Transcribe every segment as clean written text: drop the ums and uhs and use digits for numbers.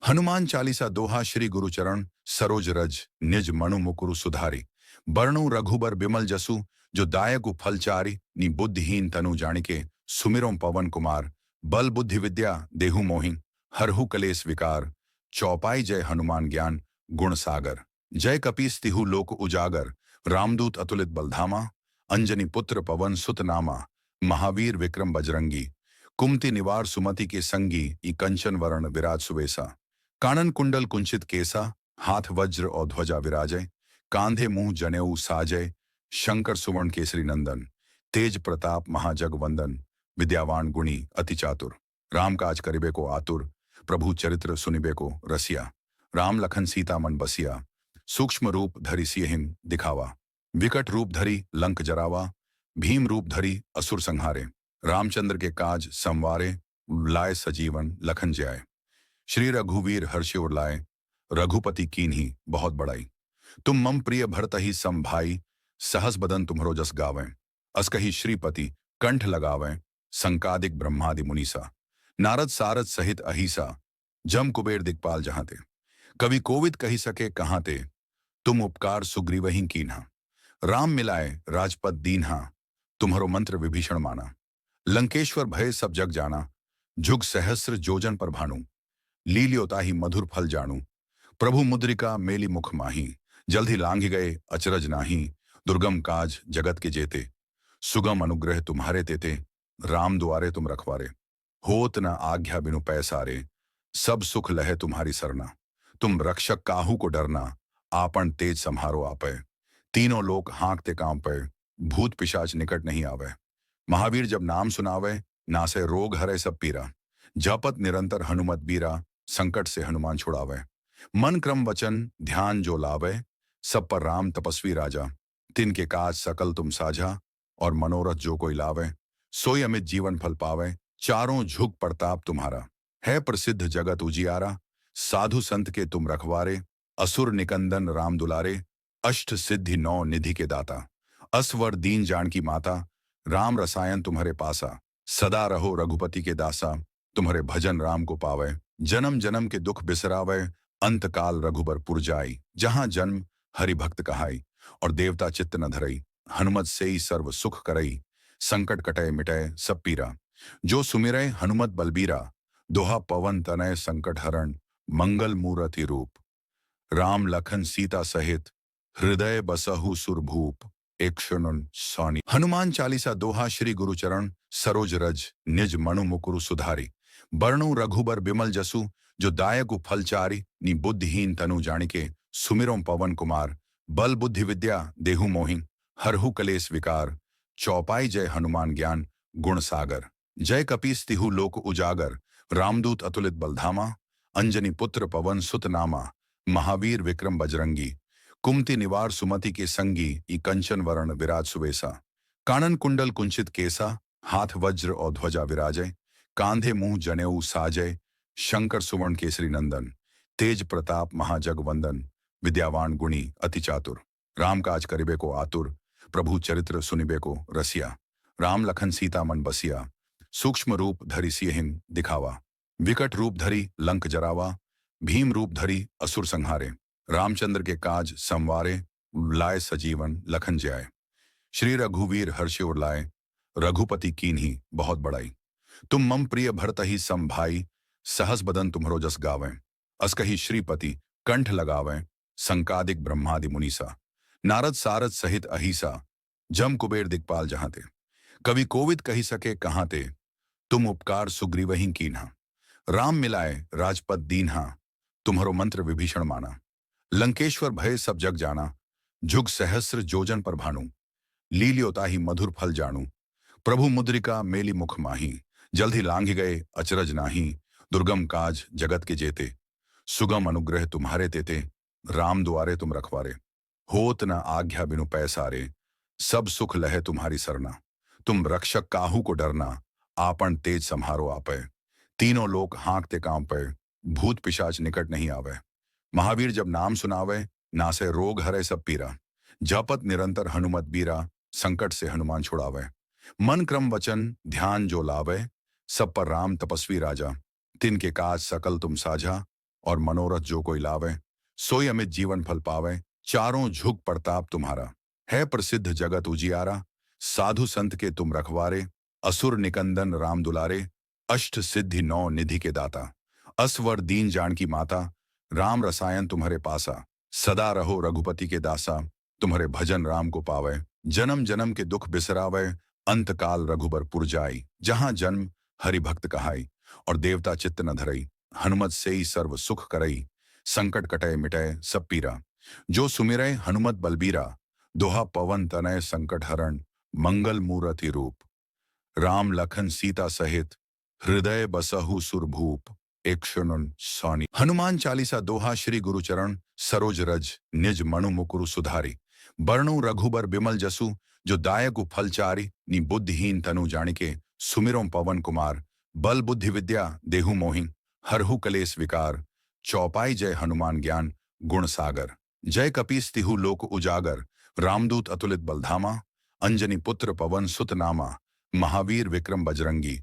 हनुमान चालीसा दोहा श्री गुरुचरण सरोज रज निज मनु मुकुरु सुधारी बरनु रघुबर बिमल जसु जो दायकु फलचारी नी बुद्धिहीन तनु जानिके सुमिरों पवन कुमार बल बुद्धि विद्या देहु मोहि हरहु कलेस विकार चौपाई जय हनुमान ज्ञान गुण सागर जय कपीस तिहु लोक उजागर रामदूत अतुलित बलधामा अंजनी पुत्र पवन सुत नामा महावीर विक्रम बजरंगी कुमति निवार सुमति के संगी ई कंचन वरण विराज सुवेसा कानन कुंडल कुंचित केसा हाथ वज्र और ध्वजा विराजय कांधे मुंह जनेऊ साजय शंकर सुवर्ण केसरी नंदन तेज प्रताप महाजग वंदन विद्यावान गुणी अति चातुर राम काज करिबे को आतुर प्रभु चरित्र सुनिबे को रसिया राम लखन सीता मन बसिया सूक्ष्म रूप धरि सियहिं दिखावा विकट रूप धरि लंक जरावा भीम रूप धरि असुर संहारे रामचंद्र के काज संवारे लाए सजीवन लखन जय श्री रघुवीर हर्षि उर लाए रघुपति कीन्ही बहुत बड़ाई तुम मम प्रिय भरतहि सम भाई सहस बदन तुम्हरो जस गावें अस कही श्रीपति कंठ लगावें संकादिक ब्रह्मादि मुनीसा नारद सारद सहित अहिसा जम कुबेर दिक्पाल जहां ते कवि कोविद कही सके कहां ते तुम उपकार सुग्रीवहि कीन्हा राम मिलाए राजपद दीन्हा तुम्हरो मंत्र विभीषण माना लंकेश्वर भय सब जग जाना जुग सहस्र जोजन पर भानु लील्योताहि मधुर फल जानू प्रभु मुद्रिका मेली मुख माही जल्दी लांघ गए अचरज नाही दुर्गम काज जगत के जेते सुगम अनुग्रह तुम्हारे तेते राम दुआरे तुम रखवारे होत न आज्ञा बिनु पैसारे सब सुख लहे तुम्हारी सरना तुम रक्षक काहू को डरना आपन तेज संहारो आपे तीनों लोक हाँकते कांपे भूत पिशाच निकट नहीं आवे महावीर जब नाम सुनावे नासे रोग हरे सब पीरा जपत निरंतर हनुमत बीरा संकट से हनुमान छुड़ावे मन क्रम वचन ध्यान जो लावे सब पर राम तपस्वी राजा तिनके काज सकल तुम साझा और मनोरथ जो कोई लावे सोई अमित जीवन फल पावे चारों झुक प्रताप तुम्हारा है प्रसिद्ध जगत उजियारा साधु संत के तुम रखवारे असुर निकंदन राम दुलारे अष्ट सिद्धि नौ निधि के दाता असवर दीन जान की माता राम रसायन तुम्हारे पासा सदा रहो रघुपति के दासा तुम्हारे भजन राम को पावे जन्म जन्म के दुख बिसरावे अंत काल रघुबर पुर जाई जहां जन्म हरि भक्त कहाई और देवता चित्त न धरई हनुमत से ही सर्व सुख करई संकट कटय मिटय सब पीरा जो सुमिरै हनुमत बलबीरा दोहा पवन तनय संकट हरण मंगल मूरति रूप राम लखन सीता सहित हृदय बसहु सुरभूप एक क्षण सौनी हनुमान चालीसा दोहा श्री गुरुचरण सरोज रज निज मनु मुकुरु सुधारी बरनु रघुबर बिमल जसु जो दायकु फलचारी नी बुद्धिहीन तनु जानिके सुमिरों पवन कुमार बल बुद्धि विद्या देहु मोहि हरहु कलेस विकार चौपाई जय हनुमान ज्ञान गुण सागर जय कपीस तिहु लोक उजागर रामदूत अतुलित बलधामा अंजनी पुत्र पवन सुत नामा महावीर विक्रम बजरंगी कुमति निवार सुमति के संगी ई कंचन वरण विराज सुवेसा कानन कुंडल कुंचित केसा हाथ वज्र और ध्वजा विराजय कांधे मुंह जनेऊ साजय शंकर सुवर्ण केसरी नंदन तेज प्रताप महाजग वंदन विद्यावान गुणी अति चातुर राम काज करिबे को आतुर प्रभु चरित्र सुनिबे को रसिया राम लखन सीता मन बसिया सूक्ष्म रूप धरि सियहिं दिखावा विकट रूप धरि लंक जरावा भीम रूप धरि असुर संहारे रामचंद्र के काज संवारे लाए सजीवन लखन जय श्री रघुवीर हर्षि उर लाए रघुपति कीन्ही बहुत बड़ाई तुम मम प्रिय भरतहि सम भाई सहस बदन तुम्हरो जस गावें अस कही श्रीपति कंठ लगावें संकादिक ब्रह्मादि मुनीसा नारद सारद सहित अहिसा जम कुबेर दिक्पाल जहां ते कवि कोविद कही सके कहां ते तुम उपकार सुग्रीवहि कीन्हा राम मिलाए राजपद दीन्हा तुम्हरो मंत्र विभीषण माना लंकेश्वर भय सब जग जाना जुग सहस्र जोजन पर भानु लील्योताहि मधुर फल जानू प्रभु मुद्रिका मेली मुख माही जल्दी लांघ गए अचरज नाही दुर्गम काज जगत के जेते सुगम अनुग्रह तुम्हारे तेते राम दुआरे तुम रखवारे होत न आज्ञा बिनु पैसारे सब सुख लहे तुम्हारी सरना तुम रक्षक काहू को डरना आपन तेज संहारो आपे तीनों लोक हाँकते कांपे भूत पिशाच निकट नहीं आवे महावीर जब नाम सुनावे नासे रोग हरे सब पीरा जपत निरंतर हनुमत बीरा संकट से हनुमान छुड़ावे मन क्रम वचन ध्यान जो लावे सब पर राम तपस्वी राजा तिनके काज सकल तुम साझा और मनोरथ जो कोई लावे सोई अमित जीवन फल पावे। चारों झुक प्रताप तुम्हारा है प्रसिद्ध जगत उजियारा। साधु संत के तुम रखवारे असुर निकंदन राम दुलारे। अष्ट सिद्धि नौ निधि के दाता असवर दीन जानकी माता। राम रसायन तुम्हारे पासा सदा रहो रघुपति के दासा। तुम्हारे भजन राम को पावे जन्म जन्म के दुख बिसरावे। अंत काल रघुबर पुर जाई जहां जन्म हरि भक्त कहाई। और देवता चित्त न धरई हनुमत से ही सर्व सुख करई। संकट कटय मिटय सब पीरा जो सुमिरै हनुमत बलबीरा। दोहा पवन तनय संकट हरण मंगल मूरति रूप। राम लखन सीता सहित हृदय बसहु सुरभूप। एक शरण सानी। हनुमान चालीसा दोहा श्री गुरुचरण सरोज रज निज मनु मुकुरु सुधारी। बरनु रघुबर बिमल जसु जो दायकु फलचारी। नी बुद्धिहीन तनु जानिके सुमिरों पवन कुमार। बल बुद्धि विद्या देहु मोहि हरहु कलेस विकार। चौपाई जय हनुमान ज्ञान गुण सागर। जय कपीस तिहु लोक उजागर। रामदूत अतुलित बलधामा अंजनी पुत्र पवन सुत नामा। महावीर विक्रम बजरंगी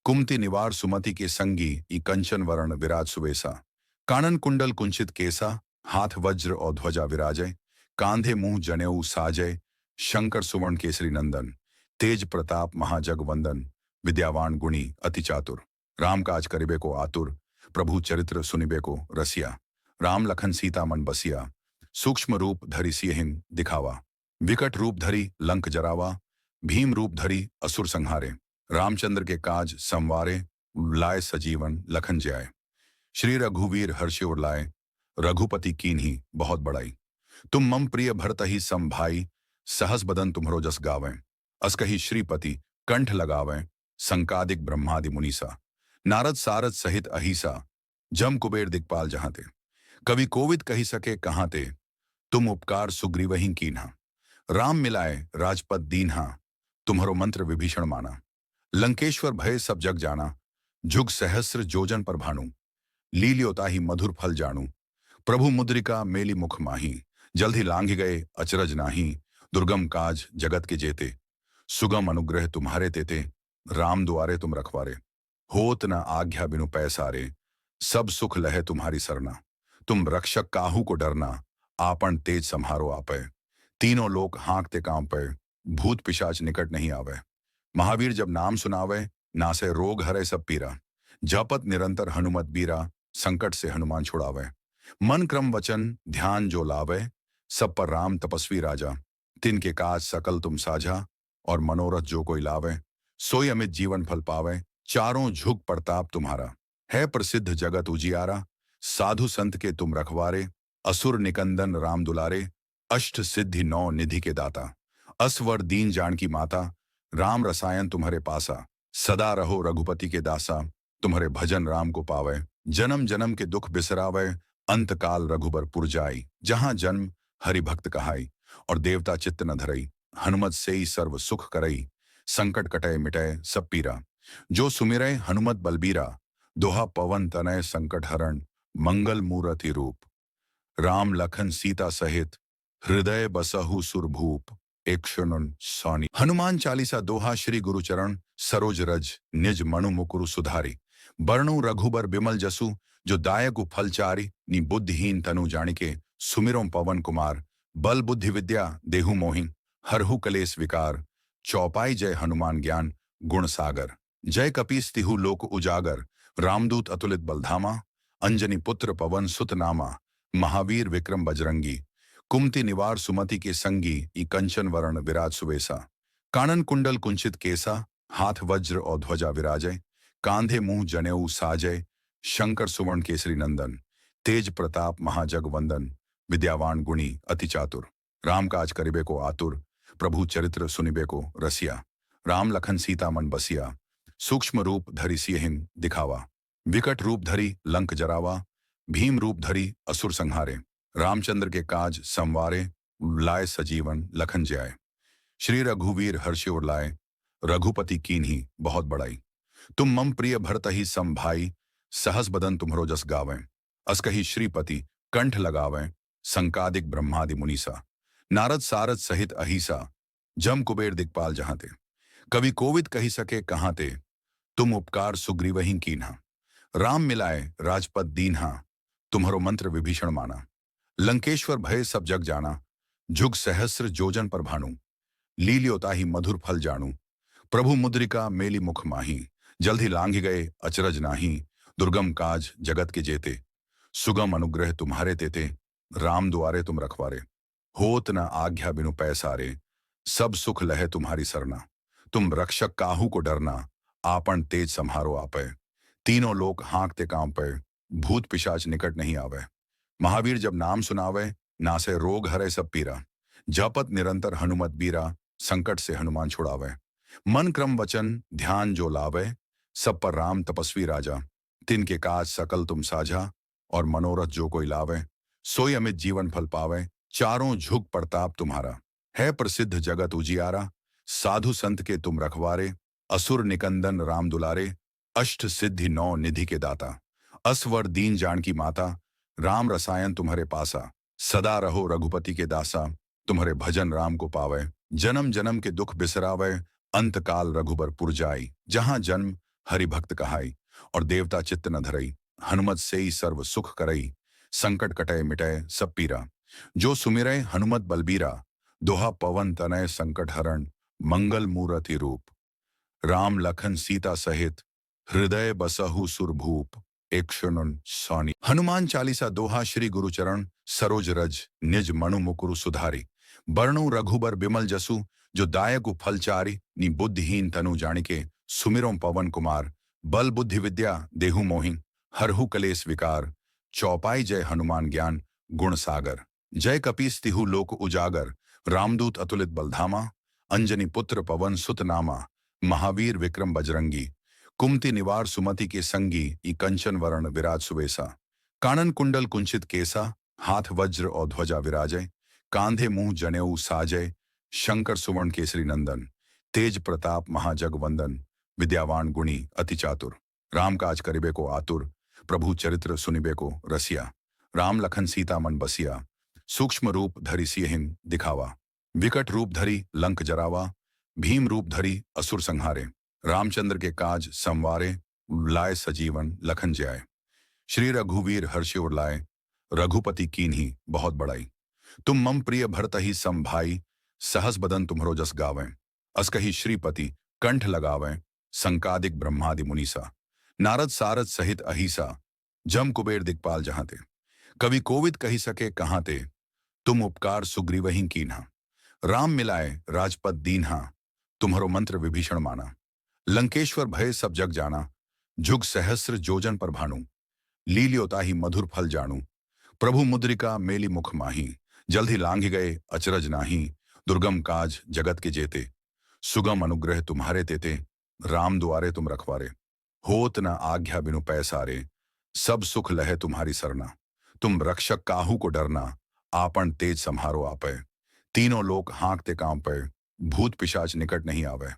कुमति निवार सुमति के संगी। ई कंचन वरण विराज सुवेसा कानन कुंडल कुंचित केसा। हाथ वज्र और ध्वजा विराजय कांधे मुंह जनेऊ साजय। शंकर सुवर्ण केसरी नंदन तेज प्रताप महाजग वंदन। विद्यावान गुणी अति चातुर राम काज करिबे को आतुर। प्रभु चरित्र सुनिबे को रसिया राम लखन सीता मन बसिया। सूक्ष्म रूप धरि सियहिं दिखावा विकट रूप धरि लंक जरावा। भीम रूप धरि असुर संहारे रामचंद्र के काज संवारे। लाए सजीवन लखन जाय श्री रघुवीर हर्षि उर लाए। रघुपति कीन्ही बहुत बड़ाई तुम मम प्रिय भरतहि सम भाई। सहस बदन तुम्हरो जस गावें असकहि श्रीपति कंठ लगावें। संकादिक ब्रह्मादि मुनीसा नारद सारद सहित अहिसा। जम कुबेर दिक्पाल जहां ते कवि कोविद कही सके कहां ते। तुम उपकार सुग्रीवहि कीन्हा राम मिलाए राजपद दीन्हा। तुम्हारो मंत्र विभीषण माना लंकेश्वर भय सब जग जाना। जुग सहस्र जोजन पर भानु लील्योताहि मधुर फल जानू। प्रभु मुद्रिका मेली मुख माही जल्दी लांघ गए अचरज नाही। दुर्गम काज जगत के जेते सुगम अनुग्रह तुम्हारे तेते। राम दुआरे तुम रखवारे होत न आज्ञा बिनु पैसारे। सब सुख लहे तुम्हारी सरना तुम रक्षक काहू को डरना। आपन तेज संहारो आपै तीनों लोक हाँकते कांपै। भूत पिशाच निकट नहीं आवे महावीर जब नाम सुनावे। नासे रोग हरे सब पीरा जपत निरंतर हनुमत बीरा। संकट से हनुमान छुड़ावे मन क्रम वचन ध्यान जो लावे। सब पर राम तपस्वी राजा तिनके काज सकल तुम साझा। और मनोरथ जो कोई लावे सोई अमित जीवन फल पावे। चारों झुक प्रताप तुम्हारा है प्रसिद्ध जगत उजियारा। साधु संत के तुम रखवारे असुर निकंदन राम दुलारे। अष्ट सिद्धि नौ निधि के दाता असवर दीन जानकी माता। राम रसायन तुम्हारे पासा सदा रहो रघुपति के दासा। तुम्हारे भजन राम को पावे जन्म जन्म के दुख बिसरावे। अंत काल रघुबर पुर जाई जहां जन्म हरि भक्त कहाई। और देवता चित्त न धरई हनुमत से ही सर्व सुख करई। संकट कटय मिटय सब पीरा जो सुमिरै हनुमत बलबीरा। दोहा पवन तनय संकट हरण मंगल मूरति रूप। राम लखन सीता सहित हृदय बसहु सुरभूप। एक शरण सानी। हनुमान चालीसा दोहा श्री गुरुचरण सरोज रज निज मनु मुकुरु सुधारी। बरनु रघुबर बिमल जसु जो दायकु फलचारी। नी बुद्धिहीन तनु जानिके सुमिरों पवन कुमार। बल बुद्धि विद्या देहु मोहि हरहु कलेस विकार। चौपाई जय हनुमान ज्ञान गुण सागर। जय कपीस तिहु लोक उजागर। रामदूत अतुलित बलधामा अंजनी पुत्र पवन सुत नामा। महावीर विक्रम बजरंगी कुमति निवार सुमति के संगी। ई कंचन वरण विराज सुवेसा कानन कुंडल कुंचित केसा। हाथ वज्र और ध्वजा विराजय कांधे मुंह जनेऊ साजय। शंकर सुवर्ण केसरी नंदन तेज प्रताप महाजग वंदन। विद्यावान गुणी अति चातुर राम काज करिबे को आतुर। प्रभु चरित्र सुनिबे को रसिया राम लखन सीता मन बसिया। सूक्ष्म रूप धरि सियहिं दिखावा विकट रूप धरि लंक जरावा। भीम रूप धरि असुर संहारे रामचंद्र के काज संवारे। लाए सजीवन लखन जाय श्री रघुवीर हर्षि उर लाए। रघुपति कीन्ही बहुत बड़ाई तुम मम प्रिय भरतहि सम भाई। सहस बदन तुम्हरो जस गावें असकहि श्रीपति कंठ लगावें। संकादिक ब्रह्मादि मुनीसा नारद सारद सहित अहिसा। जम कुबेर दिक्पाल जहां ते कवि कोविद कही सके कहां ते। तुम उपकार सुग्रीवहि कीन्हा राम मिलाए राजपद दीन्हा। तुम्हारो मंत्र विभीषण माना। लंकेश्वर भय सब जग जाना, जुग सहस्र जोजन पर भानु। लील्योता ही मधुर फल जानू, प्रभु मुद्रिका मेली मुख माही। जल्द ही लांघ गए अचरज नाही, दुर्गम काज जगत के जेते। सुगम अनुग्रह तुम्हारे तेते, राम दुआरे तुम रखवारे। होत न आज्ञा बिनु पैसारे, सब सुख लहे तुम्हारी सरना। तुम रक्षक काहू को डरना, आपन तेज संहारो आपे। तीनों लोक हाँकते कांपे, भूत पिशाच निकट नहीं आवे। महावीर जब नाम सुनावे, नासे रोग हरे सब पीरा। जपत निरंतर हनुमत बीरा, संकट से हनुमान छुड़ावे। मन क्रम वचन ध्यान जो लावे, सब पर राम तपस्वी राजा। तिनके काज सकल तुम साझा, और मनोरथ जो कोई लावे। सोई अमित जीवन फल पावे, चारों झुक प्रताप तुम्हारा। है प्रसिद्ध जगत उजियारा, साधु संत के तुम रखवारे। असुर निकंदन राम दुलारे, अष्ट सिद्धि नौ निधि के दाता। असवर दीन जानकी माता, राम रसायन तुम्हारे पासा। सदा रहो रघुपति के दासा, तुम्हारे भजन राम को पावे। जन्म जन्म के दुख बिसरावे, अंत काल रघुबर पुर जाई। जहां जन्म हरि भक्त कहाई, और देवता चित्त न धरई। हनुमत से ही सर्व सुख करई, संकट कटय मिटय सब पीरा। जो सुमिरै हनुमत बलबीरा, दोहा पवन तनय संकट हरण। मंगल मूरति रूप, राम लखन सीता सहित। हृदय बसहु सुरभूप, एक शरण सानी। हनुमान चालीसा दोहा श्री गुरुचरण सरोज रज, निज मनु मुकुरु सुधारी। बरनु रघुबर बिमल जसु, जो दायकु फलचारी। नी बुद्धिहीन तनु जानिके, सुमिरों पवन कुमार। बल बुद्धि विद्या देहु मोहि, हरहु कलेस विकार। चौपाई जय हनुमान ज्ञान गुण सागर। जय कपीस तिहु लोक उजागर, रामदूत अतुलित बलधामा। अंजनी पुत्र पवन सुत नामा, महावीर विक्रम बजरंगी। कुमति निवार सुमति के संगी, ई कंचन वरण विराज सुवेसा। कानन कुंडल कुंचित केसा, हाथ वज्र और ध्वजा विराजय। कांधे मुंह जनेऊ साजय, शंकर सुवर्ण केसरी नंदन। तेज प्रताप महाजग वंदन, विद्यावान गुणी अति चातुर। राम काज करिबे को आतुर, प्रभु चरित्र सुनिबे को रसिया। राम लखन सीता मन बसिया, सूक्ष्म रूप धरि सियहिं दिखावा। विकट रूप धरि लंक जरावा, भीम रूप धरि असुर संहारे। रामचंद्र के काज संवारे, लाए सजीवन लखन जाय। श्री रघुवीर हर्षि उर लाए, रघुपति कीन्ही बहुत बड़ाई। तुम मम प्रिय भरत ही सम भाई, सहस बदन तुम्हरो जस गावें। अस कही श्रीपति कंठ लगावें, संकादिक ब्रह्मादि मुनीसा। नारद सारद सहित अहिसा, जम कुबेर दिक्पाल जहां ते। कवि कोविद कही सके कहां ते, तुम उपकार सुग्रीवहि कीन्हा। राम मिलाए राजपद दीन्हा, तुम्हारो मंत्र विभीषण माना। लंकेश्वर भय सब जग जाना, जुग सहस्र जोजन पर भानु। लील्योता ही मधुर फल जानू, प्रभु मुद्रिका मेली मुख माही। जल्द ही लांघ गए अचरज नाही, दुर्गम काज जगत के जेते। सुगम अनुग्रह तुम्हारे तेते, राम दुआरे तुम रखवारे। होत न आज्ञा बिनु पैसारे, सब सुख लहे तुम्हारी सरना। तुम रक्षक काहू को डरना, आपन तेज संहारो आपे। तीनों लोक हाँकते कांपे, भूत पिशाच निकट नहीं आवे।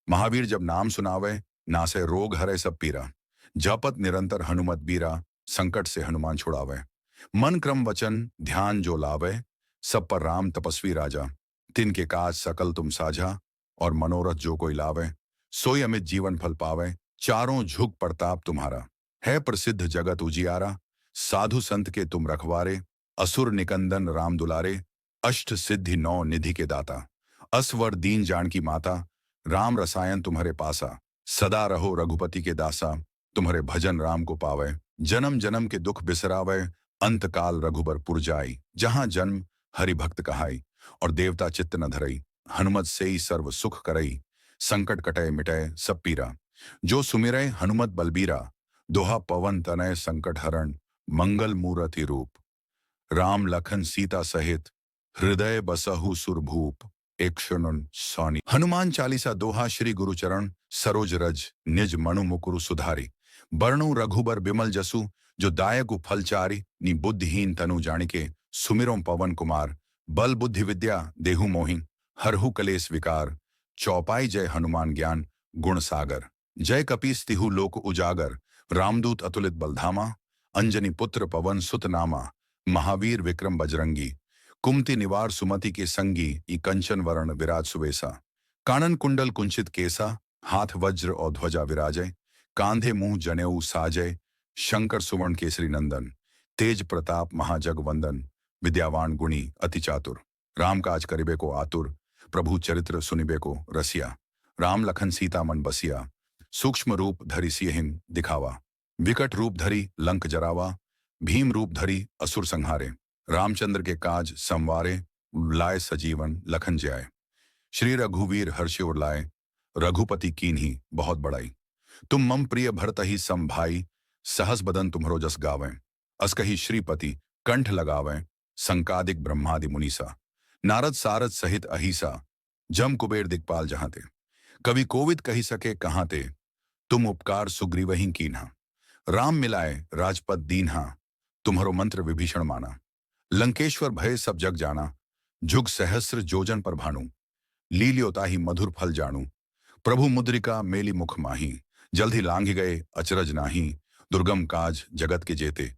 महावीर जब नाम सुनावे, नासे रोग हरे सब पीरा। जपत निरंतर हनुमत बीरा, संकट से हनुमान छुड़ावे। मन क्रम वचन ध्यान जो लावे, सब पर राम तपस्वी राजा। तिनके काज सकल तुम साझा, और मनोरथ जो कोई लावे। सोई अमित जीवन फल पावे, चारों झुक प्रताप तुम्हारा। है प्रसिद्ध जगत उजियारा, साधु संत के तुम रखवारे। असुर निकंदन राम दुलारे, अष्ट सिद्धि नौ निधि के दाता। असवर दीन जानकी माता, राम रसायन तुम्हारे पासा। सदा रहो रघुपति के दासा, तुम्हारे भजन राम को पावे। जन्म जन्म के दुख बिसरावे, अंत काल रघुबर पुर जाई। जहां जन्म हरि भक्त कहाई, और देवता चित्त न धरई। हनुमत से ही सर्व सुख करई, संकट कटय मिटय सब पीरा। जो सुमिरै हनुमत बलबीरा, दोहा पवन तनय संकट हरण। मंगल मूरति रूप, राम लखन सीता सहित। हृदय बसहु सुरभूप, एक शरण सानी। हनुमान चालीसा दोहा श्री गुरुचरण सरोज रज, निज मनु मुकुरु सुधारी। बरनु रघुबर बिमल जसु, जो दायकु फलचारी। नी बुद्धिहीन तनु जानिके, सुमिरों पवन कुमार। बल बुद्धि विद्या देहु मोहि, हरहु कलेस विकार। चौपाई जय हनुमान ज्ञान गुण सागर। जय कपीस तिहु लोक उजागर, रामदूत अतुलित बलधामा। अंजनी पुत्र पवन सुत नामा, महावीर विक्रम बजरंगी। कुमति निवार सुमति के संगी, ई कंचन वरण विराज सुवेसा। कानन कुंडल कुंचित केसा, हाथ वज्र और ध्वजा विराजय। कांधे मुंह जनेऊ साजय, शंकर सुवर्ण केसरी नंदन। तेज प्रताप महाजग वंदन, विद्यावान गुणी अति चातुर। राम काज करिबे को आतुर, प्रभु चरित्र सुनिबे को रसिया। राम लखन सीता मन बसिया, सूक्ष्म रूप धरि सियहिं दिखावा। विकट रूप धरि लंक जरावा, भीम रूप धरि असुर संहारे। रामचंद्र के काज संवारे, लाए सजीवन लखन जियाए। श्री रघुवीर हर्षि उर लाए, रघुपति कीन्ही बहुत बड़ाई। तुम मम प्रिय भरतहि सम भाई, सहस बदन तुम्हरो जस गावें। अस कही श्रीपति कंठ लगावें, संकादिक ब्रह्मादि मुनीसा। नारद सारद सहित अहिसा, जम कुबेर दिक्पाल जहां ते। कवि कोविद कही सके कहां ते, तुम उपकार सुग्रीवहि कीन्हा। राम मिलाए राजपद दीन्हा, तुम्हरो मंत्र विभीषण माना। लंकेश्वर भय सब जग जाना, जुग सहस्र जोजन पर भानु। लील्योताहि मधुर फल जानू, प्रभु मुद्रिका मेली मुख माही। जल्दी लांघ गए अचरज नाही, दुर्गम काज जगत के जेते।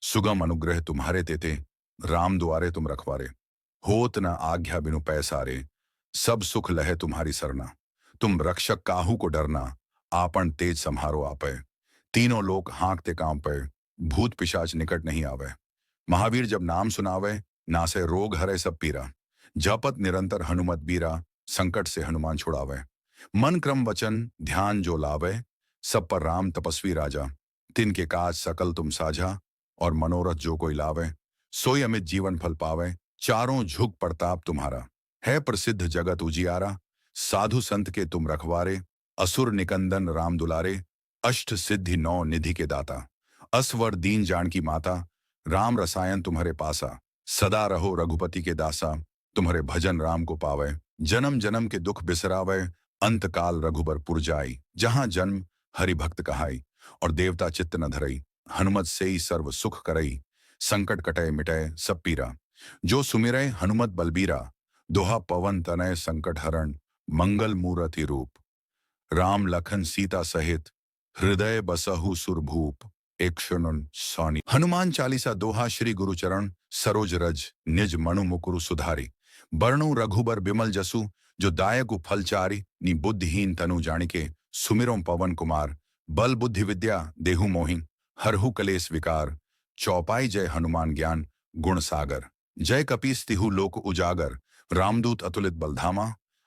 सुगम अनुग्रह तुम्हारे तेते, राम दुआरे तुम रखवारे। होत न आज्ञा बिनु पैसारे, सब सुख लहे तुम्हारी सरना। तुम रक्षक काहू को डरना, आपन तेज सम्हारो आपै। तीनों लोक हाँकते कांपै, भूत पिशाच निकट नहीं आवे। महावीर जब नाम सुनावे, नासे रोग हरे सब पीरा। जपत निरंतर हनुमत बीरा, संकट से हनुमान छुड़ावे। मन क्रम वचन ध्यान जो लावे, सब पर राम तपस्वी राजा। तिनके काज सकल तुम साझा, और मनोरथ जो कोई लावे। सोई अमित जीवन फल पावे, चारों झुक प्रताप तुम्हारा। है प्रसिद्ध जगत उजियारा, साधु संत के तुम रखवारे। असुर निकंदन राम दुलारे, अष्ट सिद्धि नौ निधि के दाता। असवर दीन जान की माता, राम रसायन तुम्हारे पासा। सदा रहो रघुपति के दासा, तुम्हारे भजन राम को पावे। जन्म जन्म के दुख बिसरावे, अंत काल रघुबर पुर जाई। जहां जन्म हरि भक्त कहाई, और देवता चित्त न धरई। हनुमत से ही सर्व सुख करई, संकट कटय मिटय सब पीरा। जो सुमिरै हनुमत बलबीरा, दोहा पवन तनय संकट हरण। मंगल मूरति रूप, राम लखन सीता सहित। हृदय बसहु सुरभूप, एक क्षण सौनि। हनुमान चालीसा दोहा श्री गुरुचरण सरोज रज, निज मनु मुकुरु सुधारी। बरनु रघुबर बिमल जसु, जो दायकु फल चारि। नी बुद्धिहीन तनु जानिके, सुमिरों पवन कुमार। बल बुद्धि विद्या देहु मोहि, हरहु कलेस विकार। चौपाई जय हनुमान ज्ञान गुण सागर। जय कपीस तिहु लोक उजागर, रामदूत अतुलित बलधामा।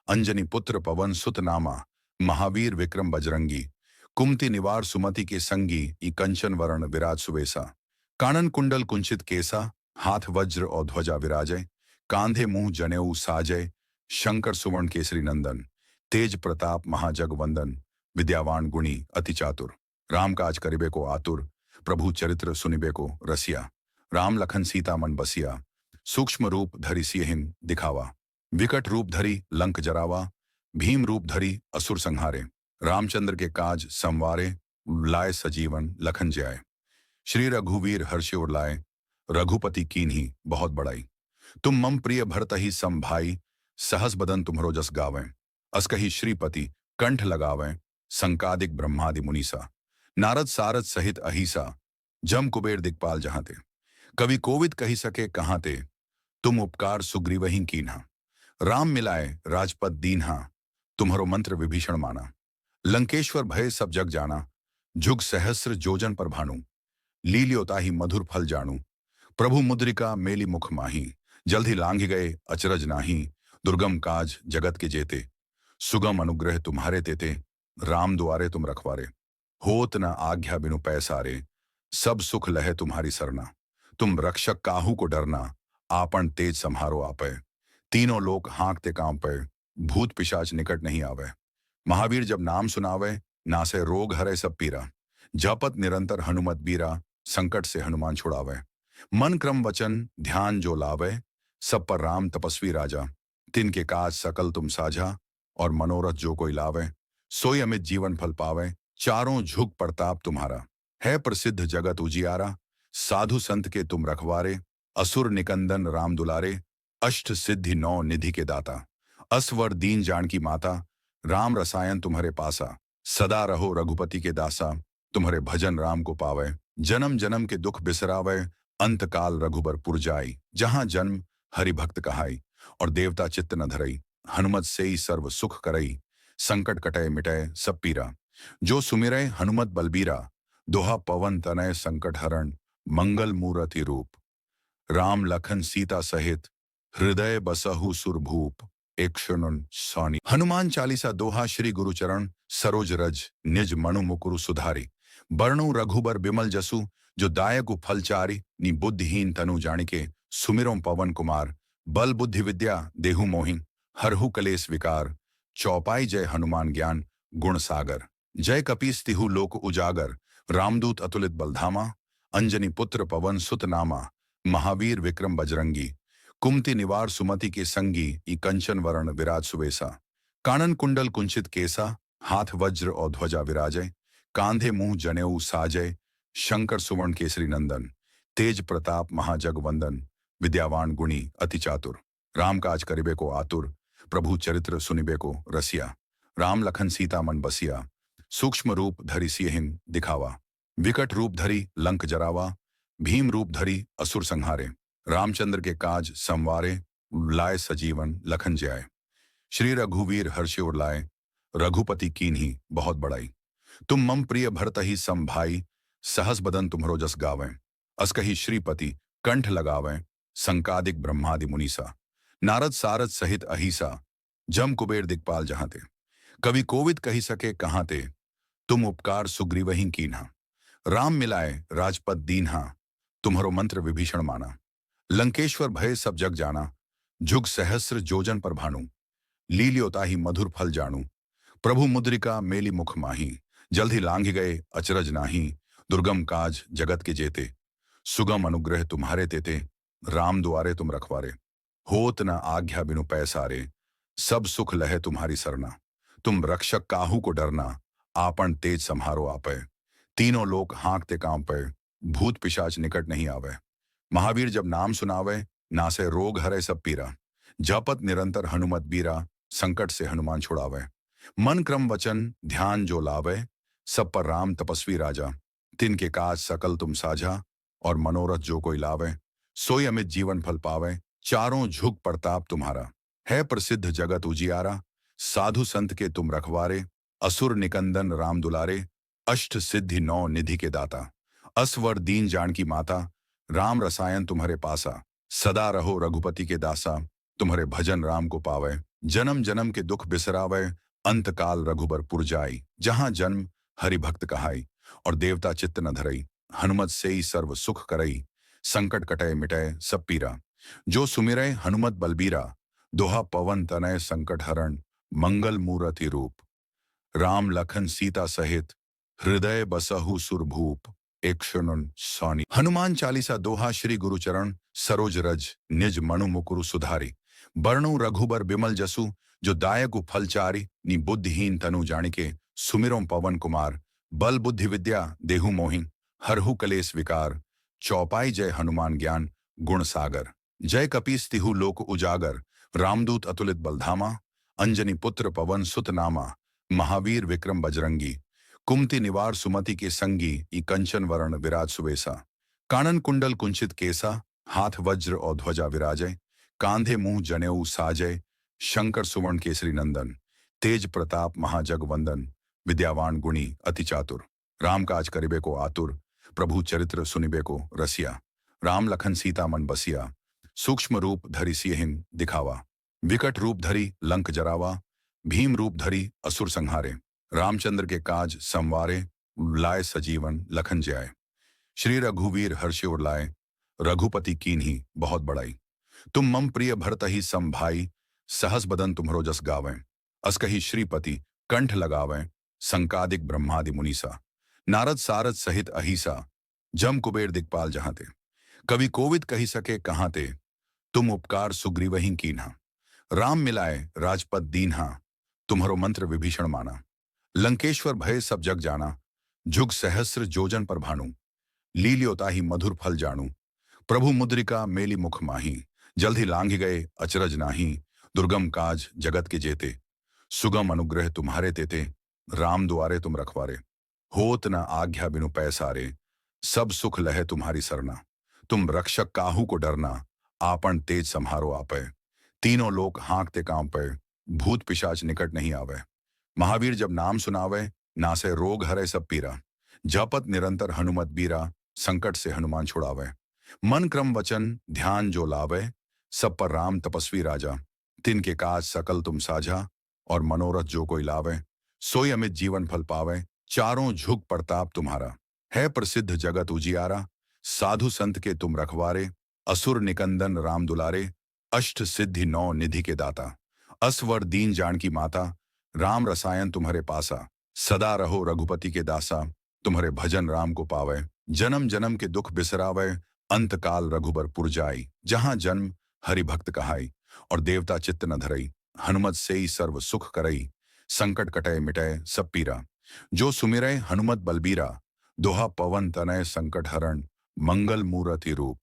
अंजनी पुत्र पवन सुत नामा, महावीर विक्रम बजरंगी। कुमति निवार सुमति के संगी, ई कंचन वरण विराज सुवेसा। कानन कुंडल कुंचित केसा, हाथ वज्र और ध्वजा विराजय। कांधे मुंह जनेऊ साजय, शंकर सुवर्ण केसरी नंदन। तेज प्रताप महाजग वंदन, विद्यावान गुणी अति चातुर। राम काज करिबे को आतुर, प्रभु चरित्र सुनिबे को रसिया। राम लखन सीता मन बसिया, सूक्ष्म रूप धरि सियहिं दिखावा। विकट रूप धरि लंक जरावा, भीम रूप धरि असुर संहारे। रामचंद्र के काज संवारे, लाए सजीवन लखन जियाए। श्री रघुवीर हर्षि उर लाए, रघुपति कीन्ही बहुत बड़ाई। तुम मम प्रिय भरतहि सम भाई, सहस बदन तुम्हरो जस गावें। अस कही श्रीपति कंठ लगावें, संकादिक ब्रह्मादि मुनीसा। नारद सारद सहित अहिसा, जम कुबेर दिक्पाल जहां ते। कवि कोविद कही सके कहां ते, तुम उपकार सुग्रीवहि कीन्हा। राम मिलाए राजपद दीन्हा, तुम्हरो मंत्र विभीषण माना। लंकेश्वर भय सब जग जाना, जुग सहस्र जोजन पर भानु। लील्योताहि मधुर फल जानू, प्रभु मुद्रिका मेली मुख माही। जल्दी लांघ गए अचरज नाही, दुर्गम काज जगत के जेते। सुगम अनुग्रह तुम्हारे तेते, राम दुआरे तुम रखवारे। होत न आज्ञा बिनु पैसारे, सब सुख लहे तुम्हारी सरना। तुम रक्षक काहू को डरना, आपन तेज सम्हारो आपै। तीनों लोक हाँकते कांपै, भूत पिशाच निकट नहीं आवे। महावीर जब नाम सुनावे, नासे रोग हरे सब पीरा। जपत निरंतर हनुमत बीरा, संकट से हनुमान छुड़ावे। मन क्रम वचन ध्यान जो लावे, सब पर राम तपस्वी राजा। तिनके काज सकल तुम साझा, और मनोरथ जो कोई लावे। सोई अमित जीवन फल पावे, चारों झुक प्रताप तुम्हारा। है प्रसिद्ध जगत उजियारा, साधु संत के तुम रखवारे। असुर निकंदन राम दुलारे, अष्ट सिद्धि नौ निधि के दाता। असवर दीन जान की माता, राम रसायन तुम्हारे पासा। सदा रहो रघुपति के दासा, तुम्हारे भजन राम को पावे। जन्म जन्म के दुख बिसरावे, अंत काल रघुबर पुर जाई। जहां जन्म हरि भक्त कहाई, और देवता चित्त न धरई। हनुमत से ही सर्व सुख करई, संकट कटय मिटय सब पीरा। जो सुमिरै हनुमत बलबीरा, दोहा पवन तनय संकट हरण। मंगल मूरति रूप। राम लखन सीता सहित हृदय बसहु सुरभूप। एक क्षण सौनी। हनुमान चालीसा दोहा श्री गुरुचरण सरोज रज निज मनु मुकुरु सुधारी। बरनु रघुबर बिमल जसु जो दायकु फलचारी। नी बुद्धिहीन तनु जानिके सुमिरों पवन कुमार। बल बुद्धि विद्या देहु मोहि हरहु कलेस विकार। चौपाई जय हनुमान ज्ञान गुण सागर। जय कपीस तिहु लोक उजागर। रामदूत अतुलित बलधामा। अंजनी पुत्र पवन सुत नामा। महावीर विक्रम बजरंगी। कुमति निवार सुमति के संगी। ई कंचन वरण विराज सुवेसा। कानन कुंडल कुंचित केसा। हाथ वज्र और ध्वजा विराजय। कांधे मुंह जनेऊ साजय। शंकर सुवर्ण केसरी नंदन। तेज प्रताप महाजगवंदन। विद्यावान गुणी अति चातुर। राम काज करिबे को आतुर। प्रभु चरित्र सुनिबे को रसिया। राम लखन सीता मन बसिया। सूक्ष्म रूप धरि सियहिं दिखावा। विकट रूप धरि लंक जरावा। भीम रूप धरि असुर संहारे। रामचंद्र के काज संवारे। लाए सजीवन लखन जियाए। श्री रघुवीर हर्षि उर लाए। रघुपति कीन्ही बहुत बड़ाई। तुम मम प्रिय भरतहि सम भाई। सहस बदन तुम्हरो जस गावें। अस कही श्रीपति कंठ लगावें। संकादिक ब्रह्मादि मुनीसा। नारद सारद सहित अहिसा। जम कुबेर दिक्पाल जहां ते। कवि कोविद कही सके कहां ते। तुम उपकार सुग्रीवहि कीन्हा। राम मिलाए राजपद दीन्हा। तुम्हरो मंत्र विभीषण माना। लंकेश्वर भय सब जग जाना। जुग सहस्र जोजन पर भानु। लील्योताहि मधुर फल जानू। प्रभु मुद्रिका मेली मुख माही। जल्दी लांघ गए अचरज नाही। दुर्गम काज जगत के जेते। सुगम अनुग्रह तुम्हारे तेते। राम दुआरे तुम रखवारे। होत न आज्ञा बिनु पैसारे। सब सुख लहे तुम्हारी सरना। तुम रक्षक काहू को डरना। आपन तेज संहारो आपै। तीनों लोक हाँकते कांपै। भूत पिशाच निकट नहीं आवे। महावीर जब नाम सुनावे नासे रोग हरे सब पीरा। जपत निरंतर हनुमत बीरा। संकट से हनुमान छुड़ावे। मन क्रम वचन ध्यान जो लावे। सब पर राम तपस्वी राजा। तिनके काज सकल तुम साझा। और मनोरथ जो कोई लावे सोई अमित जीवन फल पावे। चारों झुक प्रताप तुम्हारा। है प्रसिद्ध जगत उजियारा। साधु संत के तुम रखवारे। असुर निकंदन राम दुलारे। अष्ट सिद्धि नौ निधि के दाता। असवर दीन जान की माता। राम रसायन तुम्हारे पासा। सदा रहो रघुपति के दासा। तुम्हारे भजन राम को पावे। जन्म जन्म के दुख बिसरावे। अंत काल रघुबर पुर जाई। जहां जन्म हरि भक्त कहाई। और देवता चित्त न धरई। हनुमत से ही सर्व सुख करई। संकट कटय मिटय सब पीरा। जो सुमिरै हनुमत बलबीरा। दोहा पवन तनय संकट हरण। मंगल मूरति रूप। राम लखन सीता सहित हृदय बसहु सुरभूप। एक क्षण सौनी। हनुमान चालीसा दोहा श्री गुरुचरण सरोज रज निज मनु मुकुरु सुधारी। बरनु रघुबर बिमल जसु जो दायकु फलचारी। नी बुद्धिहीन तनु जानिके सुमिरों पवन कुमार। बल बुद्धि विद्या देहु मोहि हरहु कलेस विकार। चौपाई जय हनुमान ज्ञान गुण सागर। जय कपीस तिहु लोक उजागर। रामदूत अतुलित बलधामा। अंजनी पुत्र पवन सुत नामा। महावीर विक्रम बजरंगी। कुमति निवार सुमति के संगी। ई कंचन वरण विराज सुवेसा। कानन कुंडल कुंचित केसा। हाथ वज्र और ध्वजा विराजय। कांधे मुंह जनेऊ साजय। शंकर सुवर्ण केसरी नंदन। तेज प्रताप महाजगवंदन। विद्यावान गुणी अति चातुर। राम काज करिबे को आतुर। प्रभु चरित्र सुनिबे को रसिया। राम लखन सीता मन बसिया। सूक्ष्म रूप धरि सियहिं दिखावा। विकट रूप धरि लंक जरावा। भीम रूप धरि असुर संहारे। रामचंद्र के काज संवारे। लाए सजीवन लखन जियाए। श्री रघुवीर हर्षि उर लाए। रघुपति कीन्ही बहुत बड़ाई। तुम मम प्रिय भरतहि सम भाई। सहस बदन तुम्हरो जस गावें। अस कही श्रीपति कंठ लगावें। संकादिक ब्रह्मादि मुनीसा। नारद सारद सहित अहिसा। जम कुबेर दिक्पाल जहां ते। कवि कोविद कही सके कहां ते। तुम उपकार सुग्रीवहि कीन्हा। राम मिलाए राजपद दीन्हा। तुम्हरो मंत्र विभीषण माना। लंकेश्वर भय सब जग जाना। जुग सहस्र जोजन पर भानु। लील्योताहि मधुर फल जानू। प्रभु मुद्रिका मेली मुख माही। जल्दी लांघ गए अचरज नाही। दुर्गम काज जगत के जेते। सुगम अनुग्रह तुम्हारे तेते। राम दुआरे तुम रखवारे। होत न आज्ञा बिनु पैसारे। सब सुख लहे तुम्हारी सरना। तुम रक्षक काहू को डरना। आपन तेज संहारो आपै। तीनों लोक हाँकते कांपै। भूत पिशाच निकट नहीं आवे। महावीर जब नाम सुनावे नासे रोग हरे सब पीरा। जपत निरंतर हनुमत बीरा। संकट से हनुमान छुड़ावे। मन क्रम वचन ध्यान जो लावे, सब पर राम तपस्वी राजा। तिनके काज सकल तुम साझा, और मनोरथ जो कोई लावे, सोई अमित जीवन फल पावे। चारों झुक प्रताप तुम्हारा, है प्रसिद्ध जगत उजियारा। साधु संत के तुम रखवारे, असुर निकंदन राम दुलारे। अष्ट सिद्धि नौ निधि के दाता, असवर दीन जानकी माता। राम रसायन तुम्हारे पासा, सदा रहो रघुपति के दासा। तुम्हारे भजन राम को पावे, जन्म जन्म के दुख बिसरावे। अंत काल रघुबर पुर जाई, जहां जन्म हरि भक्त कहाई। और देवता चित्त न धरई, हनुमत से ही सर्व सुख करई। संकट कटय मिटय सब पीरा, जो सुमिरै हनुमत बलबीरा। दोहा पवन तनय संकट हरण, मंगल मूरति रूप।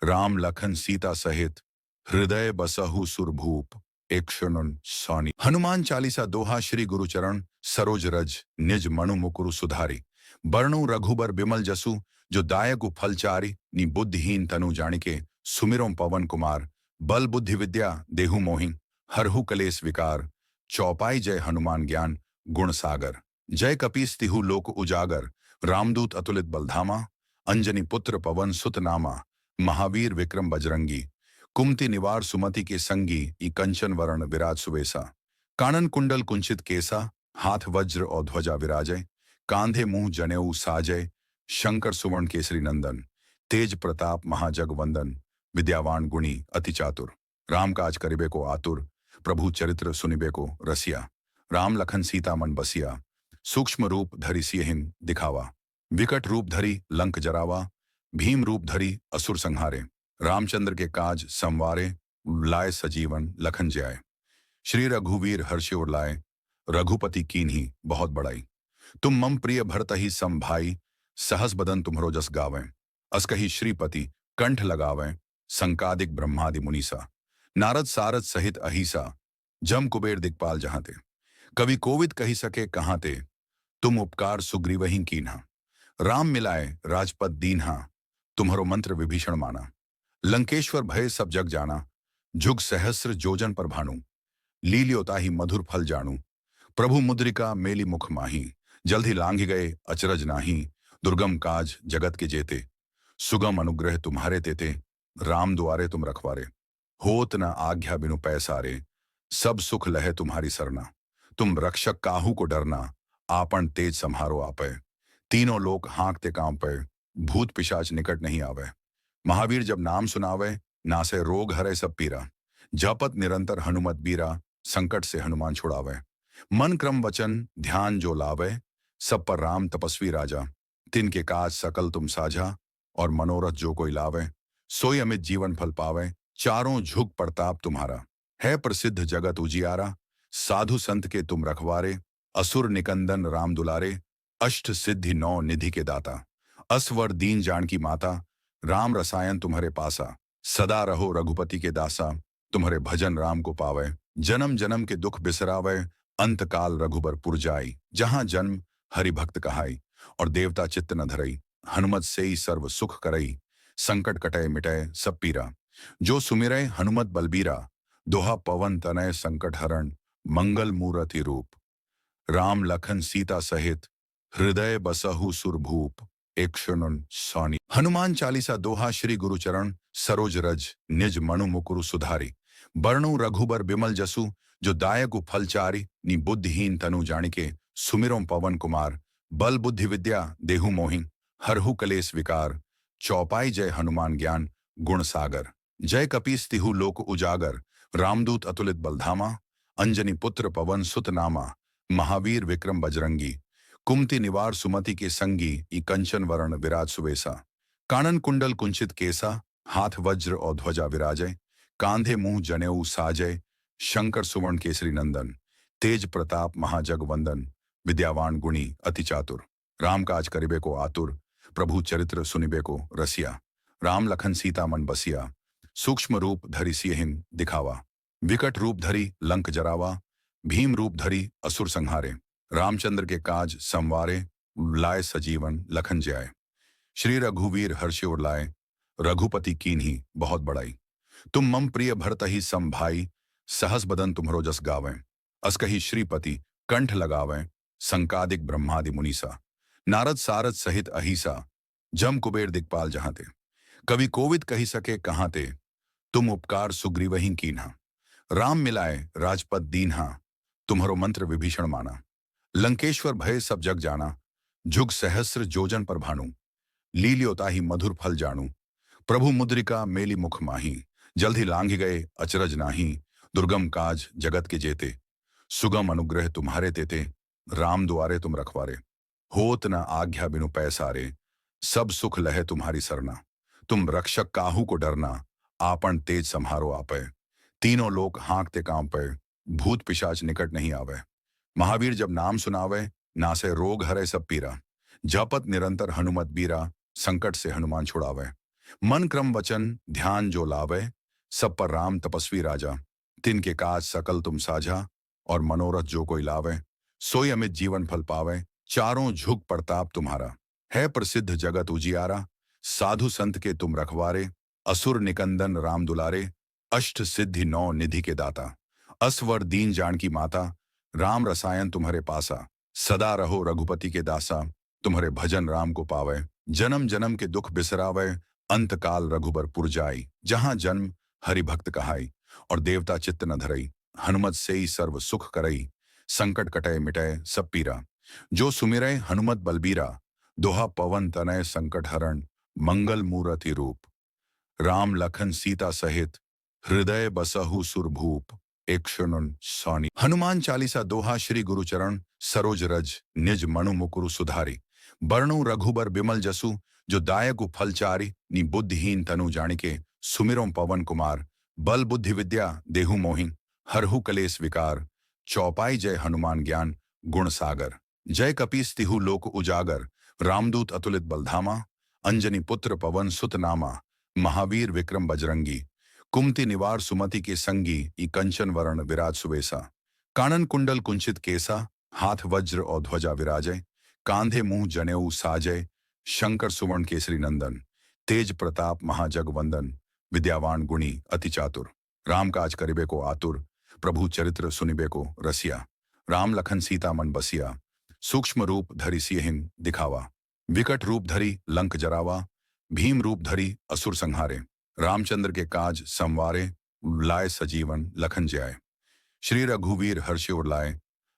राम लखन सीता सहित, हृदय बसहु सुरभूप। एक शरण सानी। हनुमान चालीसा दोहा श्री गुरुचरण सरोज रज, निज मनु मुकुरु सुधारी। बरनु रघुबर बिमल जसु, जो दायकु फल चारि। नी बुद्धिहीन तनु जानिके, सुमिरों पवन कुमार। बल बुद्धि विद्या देहु मोहि, हरहु कलेस विकार। चौपाई जय हनुमान ज्ञान गुण सागर। जय कपीस तिहु लोक उजागर, रामदूत अतुलित बलधामा। अंजनी पुत्र पवन सुत नामा, महावीर विक्रम बजरंगी। कुमति निवार सुमति के संगी, ई कंचन वरण विराज सुवेसा। कानन कुंडल कुंचित केसा, हाथ वज्र और ध्वजा विराजय। कांधे मुंह जनेऊ साजय, शंकर सुवर्ण केसरी नंदन। तेज प्रताप महाजग वंदन, विद्यावान गुणी अति चातुर। राम काज करिबे को आतुर, प्रभु चरित्र सुनिबे को रसिया। राम लखन सीता मन बसिया, सूक्ष्म रूप धरि सियहिं दिखावा। विकट रूप धरि लंक जरावा, भीम रूप धरि असुर संहारे। रामचंद्र के काज संवारे, लाए सजीवन लखन जाय। श्री रघुवीर हर्षि उर लाए, रघुपति कीन्ही बहुत बड़ाई। तुम मम प्रिय भरतहि सम भाई, सहस बदन तुम्हरो जस गावें। अस कही श्रीपति कंठ लगावें, संकादिक ब्रह्मादि मुनीसा। नारद सारद सहित अहिसा, जम कुबेर दिक्पाल जहां ते। कवि कोविद कही सके कहां ते, तुम उपकार सुग्रीवहि कीन्हा। राम मिलाए राजपद दीन्हा, तुम्हरो मंत्र विभीषण माना। लंकेश्वर भय सब जग जाना, जुग सहस्र जोजन पर भानु। लील्योताहि मधुर फल जानू, प्रभु मुद्रिका मेली मुख माही। जल्द ही लांघ गए अचरज नाही, दुर्गम काज जगत के जेते। सुगम अनुग्रह तुम्हारे तेते, राम दुआरे तुम रखवारे। होत न आज्ञा बिनु पैसारे, सब सुख लहे तुम्हारी सरना। तुम रक्षक काहू को डरना, आपन तेज संहारो आपे। तीनों लोक हाँकते कांपे, भूत पिशाच निकट नहीं आवे। महावीर जब नाम सुनावे, नासे रोग हरे सब पीरा। जपत निरंतर हनुमत बीरा, संकट से हनुमान छुड़ावे। मन क्रम वचन ध्यान जो लावे, सब पर राम तपस्वी राजा। तिनके काज सकल तुम साझा, और मनोरथ जो कोई लावे, सोई अमित जीवन फल पावे। चारों झुक प्रताप तुम्हारा, है प्रसिद्ध जगत उजियारा। साधु संत के तुम रखवारे, असुर निकंदन राम दुलारे। अष्ट सिद्धि नौ निधि के दाता, असवर दीन जानकी माता। राम रसायन तुम्हारे पासा, सदा रहो रघुपति के दासा। तुम्हारे भजन राम को पावे, जन्म जन्म के दुख बिसरावे। अंत काल रघुबर पुर जाई, जहां जन्म हरि भक्त कहाई। और देवता चित्त न धरई, हनुमत से ही सर्व सुख करई। संकट कटय मिटय सब पीरा, जो सुमिरै हनुमत बलबीरा। दोहा पवन तनय संकट हरण, मंगल मूरति रूप। राम लखन सीता सहित, हृदय बसहु सुरभूप। एक शरण सानी। हनुमान चालीसा दोहा श्री गुरुचरण सरोज रज, निज मनु मुकुरु सुधारी। बरनु रघुबर बिमल जसु, जो दायकु फल चारि। नी बुद्धिहीन तनु जानिके, सुमिरों पवन कुमार। बल बुद्धि विद्या देहु मोहि, हरहु कलेस विकार। चौपाई जय हनुमान ज्ञान गुण सागर। जय कपीस तिहु लोक उजागर, रामदूत अतुलित बलधामा। अंजनी पुत्र पवन सुत नामा, महावीर विक्रम बजरंगी। कुमति निवार सुमति के संगी, ई कंचन वरण विराज सुवेसा। कानन कुंडल कुंचित केसा, हाथ वज्र और ध्वजा विराजय। कांधे मुंह जनेऊ साजय, शंकर सुवर्ण केसरी नंदन। तेज प्रताप महाजग वंदन, विद्यावान गुणी अति चातुर। राम काज करिबे को आतुर, प्रभु चरित्र सुनिबे को रसिया। राम लखन सीता मन बसिया, सूक्ष्म रूप धरि सियहिं दिखावा। विकट रूप धरि लंक जरावा, भीम रूप धरि असुर संहारे। रामचंद्र के काज संवारे, लाए सजीवन लखन जाय। श्री रघुवीर हर्षि उर लाए, रघुपति कीन्ही बहुत बड़ाई। तुम मम प्रिय भरतहि सम भाई, सहस बदन तुम्हरो जस गावें। अस कही श्रीपति कंठ लगावें, संकादिक ब्रह्मादि मुनीसा। नारद सारद सहित अहिसा, जम कुबेर दिक्पाल जहां ते कवि कोविद कही सके कहां ते तुम उपकार सुग्रीवहीं कीन्हा राम मिलाए राजपद दीन्हा तुम्हारो मंत्र विभीषण माना लंकेश्वर भय सब जग जाना जुग सहस्र जोजन पर भानु लील्योताहि मधुर फल जानू प्रभु मुद्रिका मेली मुख माही जल्द ही लांघ गए अचरज नाही दुर्गम काज जगत के जेते सुगम अनुग्रह तुम्हारे तेते राम दुआरे तुम रखवारे होत न आज्ञा बिनु पैसारे सब सुख लहे तुम्हारी सरना तुम रक्षक काहू को डरना आपन तेज संहारो आपे तीनों लोग हाँकते कांपे भूत पिशाच निकट नहीं आवे महावीर जब नाम सुनावे नासे रोग हरे सब पीरा जपत निरंतर हनुमत बीरा संकट से हनुमान छुड़ावे मन क्रम वचन ध्यान जो लावे सब पर राम तपस्वी राजा तिनके काज सकल तुम साझा और मनोरथ जो कोई लावे सोई अमित जीवन फल पावे चारों झुक प्रताप तुम्हारा है प्रसिद्ध जगत उजियारा साधु संत के तुम रखवारे असुर निकंदन राम दुलारे अष्ट सिद्धि नौ निधि के दाता असवर दीन जानकी माता राम रसायन तुम्हारे पासा सदा रहो रघुपति के दासा तुम्हारे भजन राम को पावे जन्म जन्म के दुख बिसरावे अंत काल रघुबर पुर जाई जहां जन्म हरि भक्त कहाई और देवता चित्त न धरई हनुमत से ही सर्व सुख करई संकट कटय मिटय सब पीरा जो सुमिरै हनुमत बलबीरा दोहा पवन तनय संकट हरण मंगल मूरति रूप राम लखन सीता सहित हृदय बसहु सुरभूप एक क्षण सौनी हनुमान चालीसा दोहा श्री गुरुचरण सरोज रज निज मनु मुकुरु सुधारी बरनु रघुबर बिमल जसु जो दायकु फलचारी नी बुद्धिहीन तनु जानिके सुमिरों पवन कुमार बल बुद्धि विद्या देहु मोहि हरहु कलेस विकार चौपाई जय हनुमान ज्ञान गुण सागर जय कपीस तिहु लोक उजागर रामदूत अतुलित बलधामा अंजनी पुत्र पवन सुत नामा महावीर विक्रम बजरंगी कुमति निवार सुमति के संगी ई कंचन वरण विराज सुवेसा कानन कुंडल कुंचित केसा हाथ वज्र और ध्वजा विराजय कांधे मुंह जनेऊ साजय शंकर सुवर्ण केसरी नंदन तेज प्रताप महाजग वंदन विद्यावान गुणी अति चातुर राम काज करिबे को आतुर प्रभु चरित्र सुनिबे को रसिया राम लखन सीता मन बसिया सूक्ष्म रूप धरि सियहिं दिखावा विकट रूप धरि लंक जरावा भीम रूप धरि असुर संहारे रामचंद्र के काज संवारे लाए सजीवन लखन जय श्री रघुवीर हर्षि उर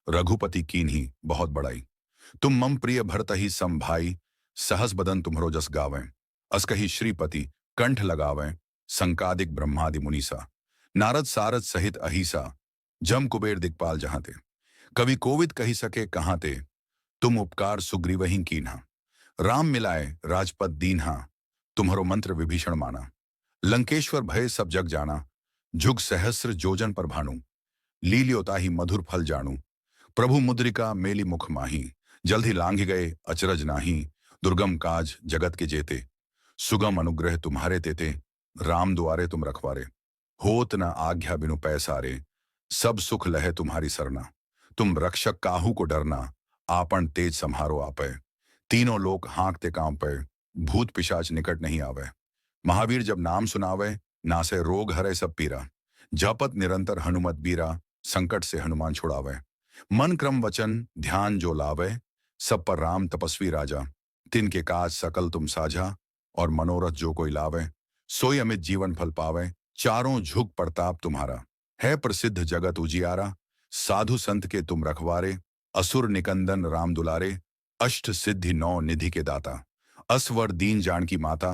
रघुपति कीन्ही बहुत बड़ाई तुम मम प्रिय भरतहि सम भाई सहस बदन तुम्हरो जस गावें अस्कहि श्रीपति कंठ लगावें संकादिक ब्रह्मादि मुनीसा नारद सारद सहित अहिसा जम कुबेर दिक्पाल जहां ते कवि कोविद कही सके कहां ते तुम उपकार सुग्रीवहीं कीन्हा राम मिलाए राजपद दीन्हा तुम्हारो मंत्र विभीषण माना लंकेश्वर भय सब जग जाना जुग सहस्र जोजन पर भानु लील्योताहि मधुर फल जानू प्रभु मुद्रिका मेली मुख माही जल्द ही लांघ गए अचरज नाही दुर्गम काज जगत के जेते सुगम अनुग्रह तुम्हारे तेते राम दुआरे तुम रखवारे होत न आज्ञा बिनु पैसारे सब सुख लहे तुम्हारी सरना तुम रक्षक काहू को डरना आपन तेज संहारो आपे तीनों लोग हाँकते कांपे भूत पिशाच निकट नहीं आवे महावीर जब नाम सुनावे नासे रोग हरे सब पीरा जपत निरंतर हनुमत बीरा संकट से हनुमान छुड़ावे मन क्रम वचन ध्यान जो लावे सब पर राम तपस्वी राजा तिनके काज सकल तुम साझा और मनोरथ जो कोई लावे सोई अमित जीवन फल पावे चारों झुक प्रताप तुम्हारा है प्रसिद्ध जगत उजियारा साधु संत के तुम रखवारे असुर निकंदन राम दुलारे अष्ट सिद्धि नौ निधि के दाता असवर दीन जानकी माता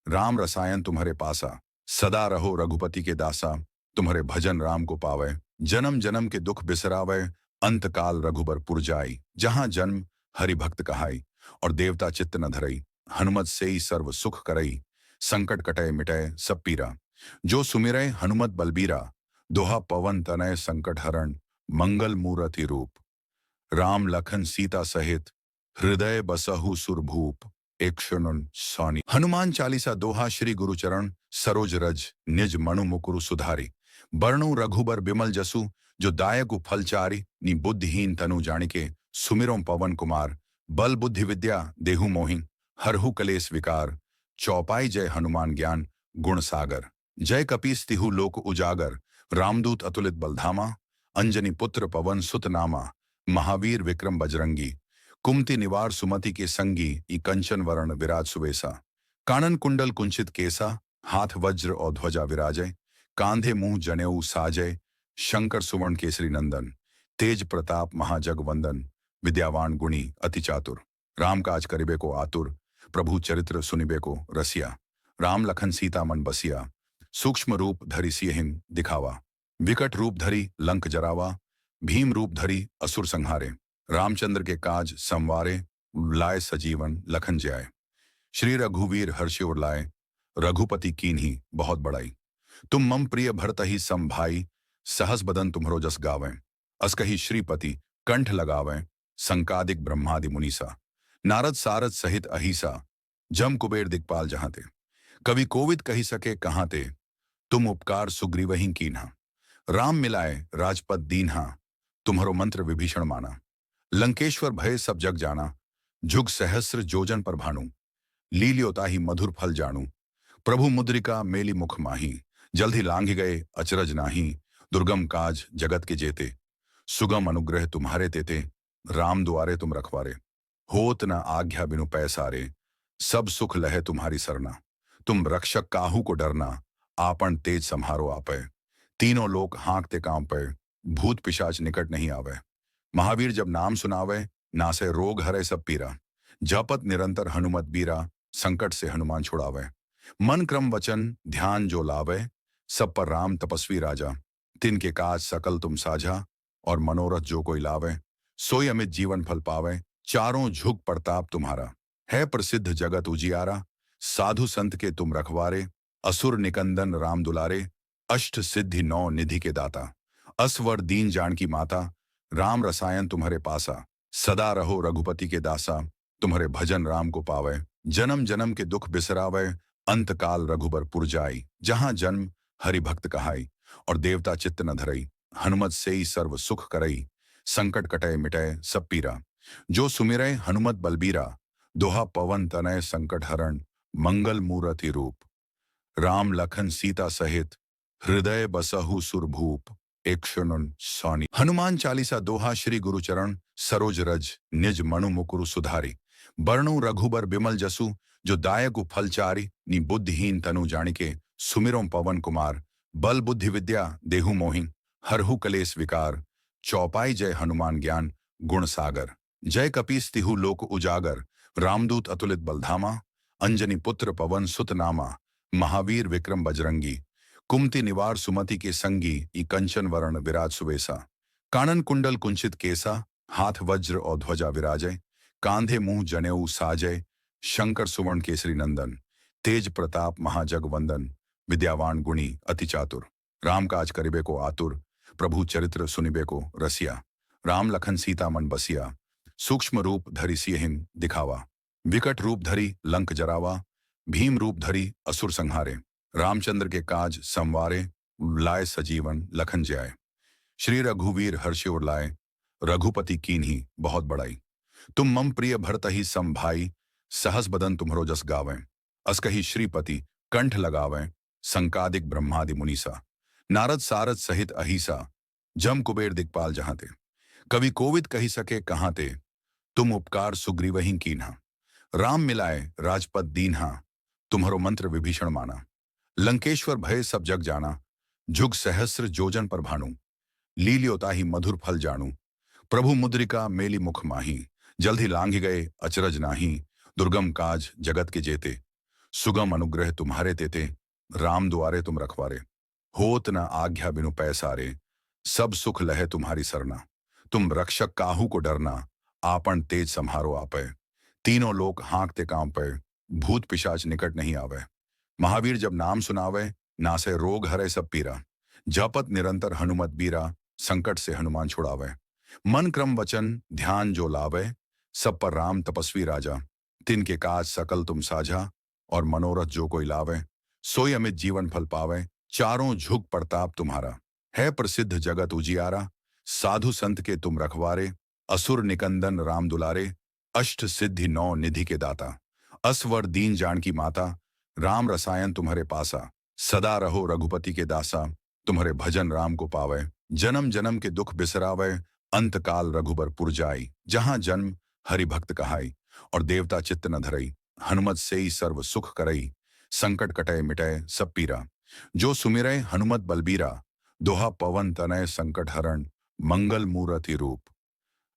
राम रसायन तुम्हारे पासा सदा रहो रघुपति के दासा तुम्हारे भजन राम को पावे जन्म जन्म के दुख बिसरावे अंत काल रघुबर पुर जाई जहां जन्म हरि भक्त कहाई और देवता चित्त न धरई हनुमत से ही सर्व सुख करई संकट कटय मिटय सब पीरा जो सुमिरै हनुमत बलबीरा दोहा पवन तनय संकट हरण मंगल मूरति रूप राम लखन सीता सहित हृदय बसहु सुरभूप एक क्षण सौनी हनुमान चालीसा दोहा श्री गुरुचरण सरोज रज निज मनु मुकुरु सुधारी बरनु रघुबर बिमल जसु जो दायकु फलचारी नी बुद्धिहीन तनु जानिके सुमिरों पवन कुमार बल बुद्धि विद्या देहु मोहि हरहु कलेस विकार चौपाई जय हनुमान ज्ञान गुण सागर जय कपीस तिहु लोक उजागर रामदूत अतुलित बलधामा अंजनी पुत्र पवन सुत नामा महावीर विक्रम बजरंगी कुमति निवार सुमति के संगी ई कंचन वरण विराज सुवेसा। कानन कुंडल कुंचित केसा, हाथ वज्र और ध्वजा विराजय। कांधे मुंह जनेऊ साजय, शंकर सुवर्ण केसरी नंदन। तेज प्रताप महाजग वंदन, विद्यावान गुणी अति चातुर। राम काज करिबे को आतुर, प्रभु चरित्र सुनिबे को रसिया। राम लखन सीता मन बसिया, सूक्ष्म रूप धरि सियहिं दिखावा। विकट रूप धरि लंक जरावा, भीम रूप धरि असुर संहारे। रामचंद्र के काज संवारे, लाए सजीवन लखन जियाए। श्री रघुवीर हर्षि उर लाए, रघुपति कीन्ही बहुत बड़ाई। तुम मम प्रिय भरतहि सम भाई, सहस बदन तुम्हरो जस गावें। अस कही श्रीपति कंठ लगावें, संकादिक ब्रह्मादि मुनीसा। नारद सारद सहित अहिसा, जम कुबेर दिक्पाल जहां ते। कवि कोविद कही सके कहां ते, तुम उपकार सुग्रीवहिं कीन्हा। राम मिलाए राजपद दीन्हा, तुम्हरो मंत्र विभीषण माना। लंकेश्वर भय सब जग जाना, जुग सहस्र जोजन पर भानु। लील्योताहि मधुर फल जानू, प्रभु मुद्रिका मेली मुख माही। जल्द ही लांघ गए अचरज नाही, दुर्गम काज जगत के जेते। सुगम अनुग्रह तुम्हारे तेते, राम दुआरे तुम रखवारे। होत न आज्ञा बिनु पैसारे, सब सुख लहे तुम्हारी सरना। तुम रक्षक काहू को डरना, आपन तेज संहारो आपै। तीनों लोक हाँकते कांपै, भूत पिशाच निकट नहीं आवे। महावीर जब नाम सुनावे, नासे रोग हरे सब पीरा। जपत निरंतर हनुमत बीरा, संकट से हनुमान छुड़ावे। मन क्रम वचन ध्यान जो लावे, सब पर राम तपस्वी राजा। तिनके काज सकल तुम साझा, और मनोरथ जो कोई लावे। सोई अमित जीवन फल पावे, चारों झुक प्रताप तुम्हारा। है प्रसिद्ध जगत उजियारा, साधु संत के तुम रखवारे। असुर निकंदन राम दुलारे, अष्ट सिद्धि नौ निधि के दाता। असवर दीन जानकी माता, राम रसायन तुम्हारे पासा। सदा रहो रघुपति के दासा, तुम्हारे भजन राम को पावे। जन्म जन्म के दुख बिसरावे, अंत काल रघुबर पुर जाई। जहां जन्म हरि भक्त कहाई, और देवता चित्त न धरई। हनुमत से ही सर्व सुख करई, संकट कटय मिटय सब पीरा। जो सुमिरै हनुमत बलबीरा, दोहा पवन तनय संकट हरण। मंगल मूरति रूप, राम लखन सीता सहित। हृदय बसहु सुरभूप, एक क्षण सौनी। हनुमान चालीसा दोहा श्री गुरुचरण सरोज रज, निज मनु मुकुरु सुधारी। बरनु रघुबर बिमल जसु, जो दायकु फलचारी। नी बुद्धिहीन तनु जानिके, सुमिरों पवन कुमार। बल बुद्धि विद्या देहु मोहि, हरहु कलेस विकार। चौपाई जय हनुमान ज्ञान गुण सागर। जय कपीस तिहु लोक उजागर, रामदूत अतुलित बलधामा। अंजनी पुत्र पवन सुत नामा, महावीर विक्रम बजरंगी। कुमति निवार सुमति के संगी, ई कंचन वरण विराज सुवेसा। कानन कुंडल कुंचित केसा, हाथ वज्र और ध्वजा विराजय। कांधे मुंह जनेऊ साजय, शंकर सुवर्ण केसरी नंदन। तेज प्रताप महाजग वंदन, विद्यावान गुणी अति चातुर। राम काज करिबे को आतुर, प्रभु चरित्र सुनिबे को रसिया। राम लखन सीता मन बसिया, सूक्ष्म रूप धरि सियहिं दिखावा। विकट रूप धरि लंक जरावा, भीम रूप धरि असुर संहारे। रामचंद्र के काज संवारे, लाए सजीवन लखन जियाए। श्री रघुवीर हर्षि उर लाए, रघुपति कीन्ही बहुत बड़ाई। तुम मम प्रिय भरतहि सम भाई, सहस बदन तुम्हरो जस गावें। अस कही श्रीपति कंठ लगावें, संकादिक ब्रह्मादि मुनीसा। नारद सारद सहित अहिसा, जम कुबेर दिक्पाल जहां ते। कवि कोविद कही सके कहां ते, तुम उपकार सुग्रीवहिं कीन्हा। राम मिलाए राजपद दीन्हा, तुम्हरो मंत्र विभीषण माना। लंकेश्वर भय सब जग जाना, जुग सहस्र जोजन पर भानु। लील्योताहि मधुर फल जानू, प्रभु मुद्रिका मेली मुख माही। जल्द ही लांघ गए अचरज नाही, दुर्गम काज जगत के जेते। सुगम अनुग्रह तुम्हारे तेते, राम दुआरे तुम रखवारे। होत न आज्ञा बिनु पैसारे, सब सुख लहे तुम्हारी सरना। तुम रक्षक काहू को डरना, आपन तेज संहारो आपै। तीनों लोक हाँकते कांपै, भूत पिशाच निकट नहीं आवे। महावीर जब नाम सुनावे, नासे रोग हरे सब पीरा। जपत निरंतर हनुमत बीरा, संकट से हनुमान छुड़ावे। मन क्रम वचन ध्यान जो लावे, सब पर राम तपस्वी राजा। तिनके काज सकल तुम साझा, और मनोरथ जो कोई लावे। सोई अमित जीवन फल पावे, चारों झुक प्रताप तुम्हारा। है प्रसिद्ध जगत उजियारा, साधु संत के तुम रखवारे। असुर निकंदन राम दुलारे, अष्ट सिद्धि नौ निधि के दाता। असवर दीन जानकी माता, राम रसायन तुम्हारे पासा। सदा रहो रघुपति के दासा, तुम्हारे भजन राम को पावे। जन्म जन्म के दुख बिसरावे, अंत काल रघुबर पुर जाई। जहां जन्म हरि भक्त कहाई, और देवता चित्त न धरई। हनुमत सेई सर्व सुख करई, संकट कटय मिटय सब पीरा। जो सुमिरै हनुमत बलबीरा, दोहा पवन तनय संकट हरण, मंगल मूरति रूप।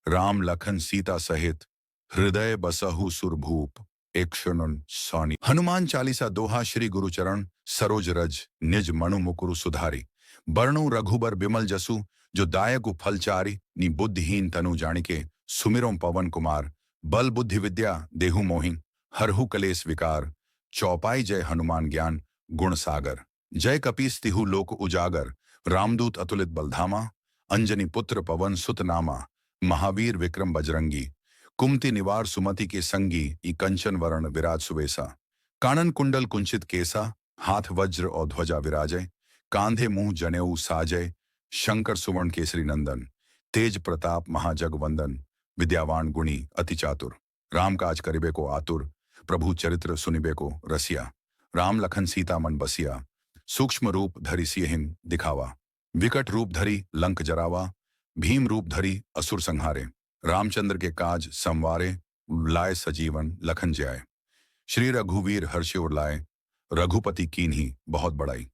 राम लखन सीता सहित, हृदय बसहु सुरभूप। एक शरण सानी। हनुमान चालीसा दोहा श्री गुरुचरण सरोज रज, निज मनु मुकुरु सुधारी। बरनु रघुबर बिमल जसु, जो दायकु फलचारी। नी बुद्धिहीन तनु जानिके, सुमिरों पवन कुमार। बल बुद्धि विद्या देहु मोहि, हरहु कलेस विकार। चौपाई जय हनुमान ज्ञान गुण सागर। जय कपीस तिहु लोक उजागर, रामदूत अतुलित बलधामा। अंजनी पुत्र पवन सुत नामा, महावीर विक्रम बजरंगी। कुमति निवार सुमति के संगी, ई कंचन वरण विराज सुवेसा। कानन कुंडल कुंचित केसा, हाथ वज्र और ध्वजा विराजय। कांधे मुंह जनेऊ साजय, शंकर सुवर्ण केसरी नंदन। तेज प्रताप महाजगवंदन, विद्यावान गुणी अति चातुर। राम काज करिबे को आतुर, प्रभु चरित्र सुनिबे को रसिया। राम लखन सीता मन बसिया, सूक्ष्म रूप धरि सियहिं दिखावा। विकट रूप धरि लंक जरावा, भीम रूप धरि असुर संहारे। रामचंद्र के काज संवारे, लाए सजीवन लखन जियाए। श्री रघुवीर हर्षि उर लाए, रघुपति कीन्ही बहुत बड़ाई।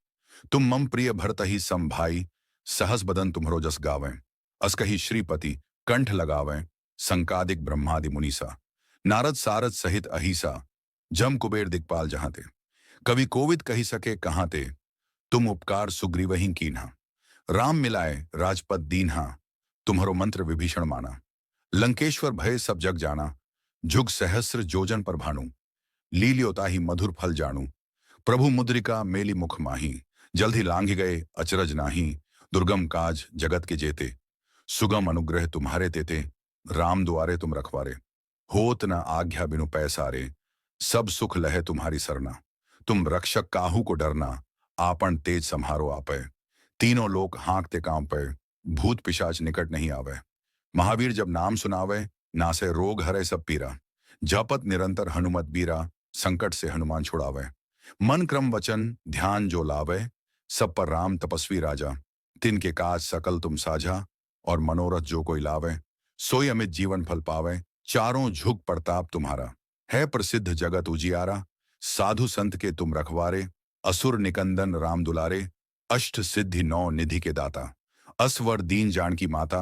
तुम मम प्रिय भरतहि सम भाई, सहस बदन तुम्हरो जस गावें। अस कही श्रीपति कंठ लगावें, संकादिक ब्रह्मादि मुनीसा। नारद सारद सहित अहिसा, जम कुबेर दिक्पाल जहां ते। कवि कोविद कही सके कहां ते, तुम उपकार सुग्रीवहि कीन्हा। राम मिलाए राजपद दीन्हा, तुम्हरो मंत्र विभीषण माना। लंकेश्वर भय सब जग जाना, जुग सहस्र जोजन पर भानु। लील्योताहि मधुर फल जानू, प्रभु मुद्रिका मेली मुख माही। जल्द ही लांघ गए अचरज नाही, दुर्गम काज जगत के जेते। सुगम अनुग्रह तुम्हारे तेते, राम दुआरे तुम रखवारे। होत न आज्ञा बिनु पैसारे, सब सुख लहे तुम्हारी सरना। तुम रक्षक काहू को डरना, आपन तेज संहारो आपै। तीनों लोक हाँकते कांपै, भूत पिशाच निकट नहीं आवे। महावीर जब नाम सुनावे, नासे रोग हरे सब पीरा। जपत निरंतर हनुमत बीरा, संकट से हनुमान छुड़ावे। मन क्रम वचन ध्यान जो लावे, सब पर राम तपस्वी राजा। तिनके काज सकल तुम साझा, और मनोरथ जो कोई लावे। सोई अमित जीवन फल पावे, चारों झुक प्रताप तुम्हारा। है प्रसिद्ध जगत उजियारा, साधु संत के तुम रखवारे। असुर निकंदन राम दुलारे, अष्ट सिद्धि नौ निधि के दाता। असवर दीन जानकी माता,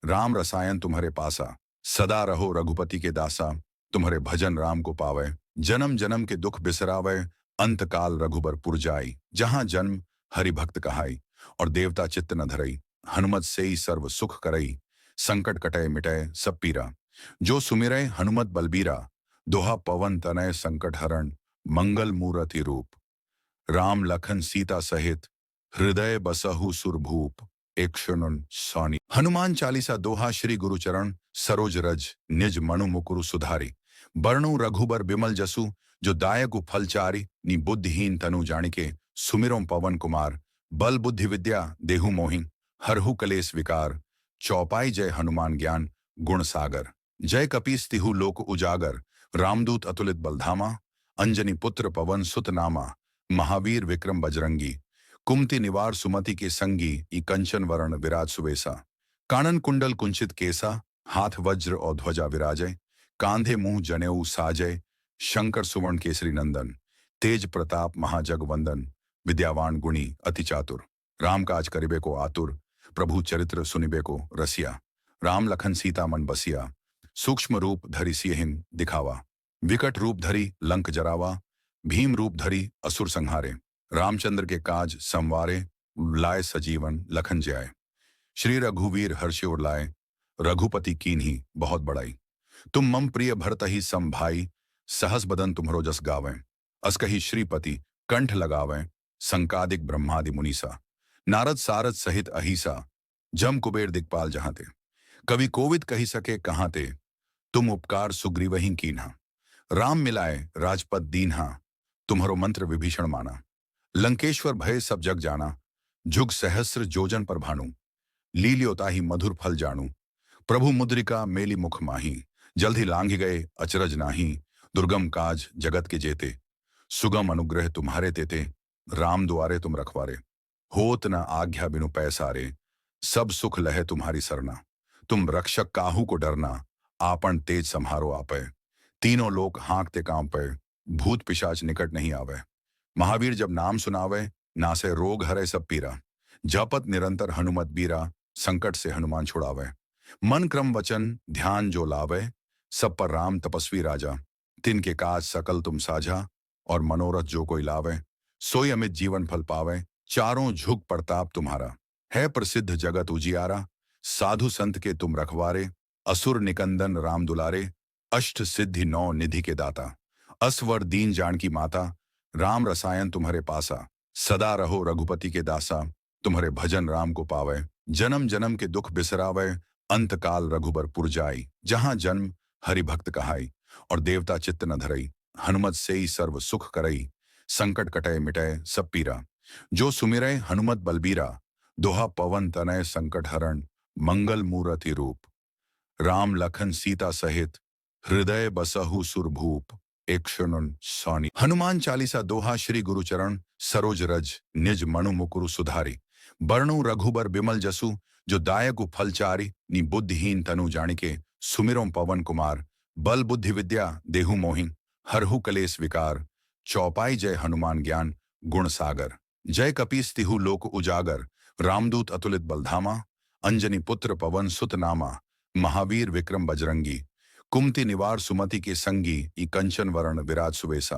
राम रसायन तुम्हारे पासा। सदा रहो रघुपति के दासा, तुम्हारे भजन राम को पावे। जन्म जन्म के दुख बिसरावे, अंत काल रघुबर पुर जाई। जहां जन्म हरि भक्त कहाई, और देवता चित्त न धरई। हनुमत सेई सर्व सुख करई, संकट कटय मिटय सब पीरा। जो सुमिरै हनुमत बलबीरा, दोहा पवन तनय संकट हरण, मंगल मूरति रूप। राम लखन सीता सहित, हृदय बसहु सुरभूप। एक शरण सानी। हनुमान चालीसा दोहा श्री गुरुचरण सरोज रज, निज मनु मुकुरु सुधारी। बरनु रघुबर बिमल जसु, जो दायकु फलचारी। नी बुद्धिहीन तनु जानिके, सुमिरों पवन कुमार। बल बुद्धि विद्या देहु मोहि, हरहु कलेस विकार। चौपाई जय हनुमान ज्ञान गुण सागर। जय कपीस तिहु लोक उजागर, रामदूत अतुलित बलधामा। अंजनी पुत्र पवन सुत नामा, महावीर विक्रम बजरंगी। कुमति निवार सुमति के संगी, ई कंचन वरण विराज सुवेसा। कानन कुंडल कुंचित केसा, हाथ वज्र और ध्वजा विराजय। कांधे मुंह जनेऊ साजय, शंकर सुवर्ण केसरी नंदन। तेज प्रताप महाजगवंदन, विद्यावान गुणी अति चातुर। राम काज करिबे को आतुर, प्रभु चरित्र सुनिबे को रसिया। राम लखन सीता मन बसिया, सूक्ष्म रूप धरि सियहिं दिखावा। विकट रूप धरि लंक जरावा, भीम रूप धरि असुर संहारे। रामचंद्र के काज संवारे, लाए सजीवन लखन जियाए। श्री रघुवीर हर्षि उर लाए, रघुपति कीन्ही बहुत बड़ाई। तुम मम प्रिय भरतहि सम भाई, सहस बदन तुम्हरो जस गावें। अस कही श्रीपति कंठ लगावें, संकादिक ब्रह्मादि मुनीसा। नारद सारद सहित अहिसा, जम कुबेर दिक्पाल जहां ते। कवि कोविद कही सके कहां ते, तुम उपकार सुग्रीवहि कीन्हा। राम मिलाए राजपद दीन्हा, तुम्हरो मंत्र विभीषण माना। लंकेश्वर भय सब जग जाना, जुग सहस्र जोजन पर भानु। लील्योताहि मधुर फल जानू, प्रभु मुद्रिका मेली मुख माही। जल्द ही लांघ गए अचरज नाही, दुर्गम काज जगत के जेते। सुगम अनुग्रह तुम्हारे तेते, राम दुआरे तुम रखवारे। होत न आज्ञा बिनु पैसारे, सब सुख लहे तुम्हारी सरना। तुम रक्षक काहू को डरना, आपन तेज सम्हारो आपे। तीनों लोक हाँकते कांपे, भूत पिशाच निकट नहीं आवे। महावीर जब नाम सुनावे, नासे रोग हरे सब पीरा। जपत निरंतर हनुमत बीरा, संकट से हनुमान छुड़ावे। मन क्रम वचन ध्यान जो लावे, सब पर राम तपस्वी राजा। तिनके काज सकल तुम साझा, और मनोरथ जो कोई लावे, सोई अमित जीवन फल पावे। चारों झुक प्रताप तुम्हारा, है प्रसिद्ध जगत उजियारा। साधु संत के तुम रखवारे, असुर निकंदन राम दुलारे। अष्ट सिद्धि नौ निधि के दाता, असवर दीन जानकी माता। राम रसायन तुम्हारे पासा, सदा रहो रघुपति के दासा। तुम्हारे भजन राम को पावे, जन्म जन्म के दुख बिसरावे। अंत काल रघुबर पुर जाई, जहां जन्म हरि भक्त कहाई। और देवता चित्त न धरई, हनुमत से ही सर्व सुख करई। संकट कटय मिटय सब पीरा, जो सुमिरै हनुमत बलबीरा। दोहा पवन तनय संकट हरण, मंगल मूरति रूप। राम लखन सीता सहित, हृदय बसहु सुरभूप। एक शरण सानी। हनुमान चालीसा दोहा श्री गुरुचरण सरोज रज, निज मनु मुकुरु सुधारी। बरनु रघुबर बिमल जसु, जो दायकु फलचारी। नी बुद्धिहीन तनु जानिके, सुमिरों पवन कुमार। बल बुद्धि विद्या देहु मोहि, हरहु कलेस विकार। चौपाई जय हनुमान ज्ञान गुण सागर। जय कपीस तिहु लोक उजागर, रामदूत अतुलित बलधामा। अंजनी पुत्र पवन सुत नामा, महावीर विक्रम बजरंगी। कुमति निवार सुमति के संगी, ई कंचन वरण विराज सुवेसा।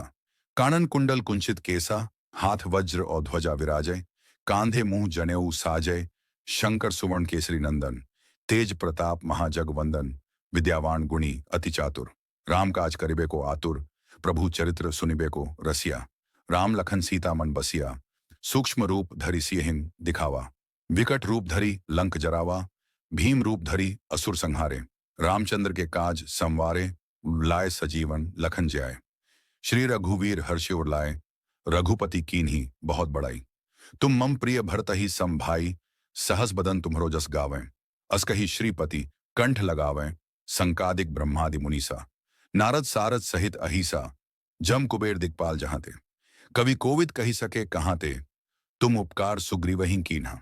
कानन कुंडल कुंचित केसा, हाथ वज्र और ध्वजा विराजय। कांधे मुंह जनेऊ साजय, शंकर सुवर्ण केसरी नंदन। तेज प्रताप महाजगवंदन, विद्यावान गुणी अति चातुर। राम काज करिबे को आतुर, प्रभु चरित्र सुनिबे को रसिया। राम लखन सीता मन बसिया, सूक्ष्म रूप धरि सियहिं दिखावा। विकट रूप धरि लंक जरावा, भीम रूप धरि असुर संहारे। रामचंद्र के काज संवारे, लाए सजीवन लखन जाय। श्री रघुवीर हर्षि उर लाए, रघुपति कीन्ही बहुत बड़ाई। तुम मम प्रिय भरतहि सम भाई, सहस बदन तुम्हरो जस गावें। अस कही श्रीपति कंठ लगावें, संकादिक ब्रह्मादि मुनीसा। नारद सारद सहित अहिसा, जम कुबेर दिक्पाल जहां ते। कवि कोविद कही सके कहां ते, तुम उपकार सुग्रीवहि कीन्हा।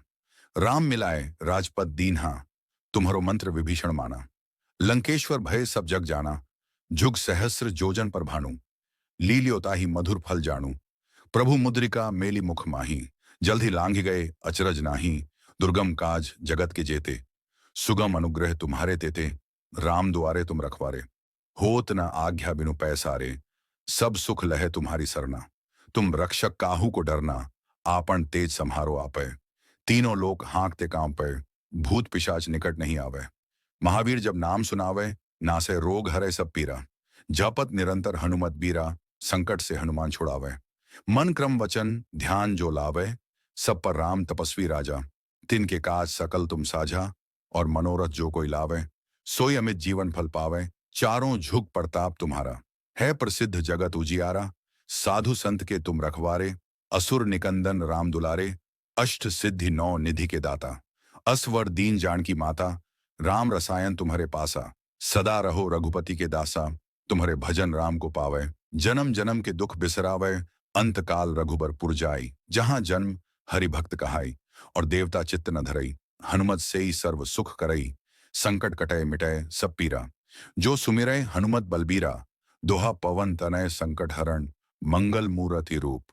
राम मिलाए राजपद दीन्हा, तुम्हरो मंत्र विभीषण माना। लंकेश्वर भय सब जग जाना, जुग सहस्र जोजन पर भानु। लील्योताहि मधुर फल जानू, प्रभु मुद्रिका मेली मुख माही। जल्द ही लांघ गए अचरज नाही, दुर्गम काज जगत के जेते। सुगम अनुग्रह तुम्हारे तेते, राम दुआरे तुम रखवारे। होत न आज्ञा बिनु पैसारे, सब सुख लहे तुम्हारी सरना। तुम रक्षक काहू को डरना, आपन तेज सम्हारो आपे। तीनों लोक हाँकते कांपे, भूत पिशाच निकट नहीं आवे। महावीर जब नाम सुनावे, नासे रोग हरे सब पीरा। जपत निरंतर हनुमत बीरा, संकट से हनुमान छुड़ावे। मन क्रम वचन ध्यान जो लावे, सब पर राम तपस्वी राजा। तिनके काज सकल तुम साझा, और मनोरथ जो कोई लावे, सोई अमित जीवन फल पावे। चारों झुक प्रताप तुम्हारा, है प्रसिद्ध जगत उजियारा। साधु संत के तुम रखवारे, असुर निकंदन राम दुलारे। अष्ट सिद्धि नौ निधि के दाता, असवर दीन जानकी माता। राम रसायन तुम्हारे पासा, सदा रहो रघुपति के दासा। तुम्हारे भजन राम को पावे, जन्म जन्म के दुख बिसरावे। अंत काल रघुबर पुर जाई, जहां जन्म हरि भक्त कहाई। और देवता चित्त न धरई, हनुमत से ही सर्व सुख करई। संकट कटय मिटय सब पीरा, जो सुमिरै हनुमत बलबीरा। दोहा पवन तनय संकट हरण, मंगल मूरति रूप।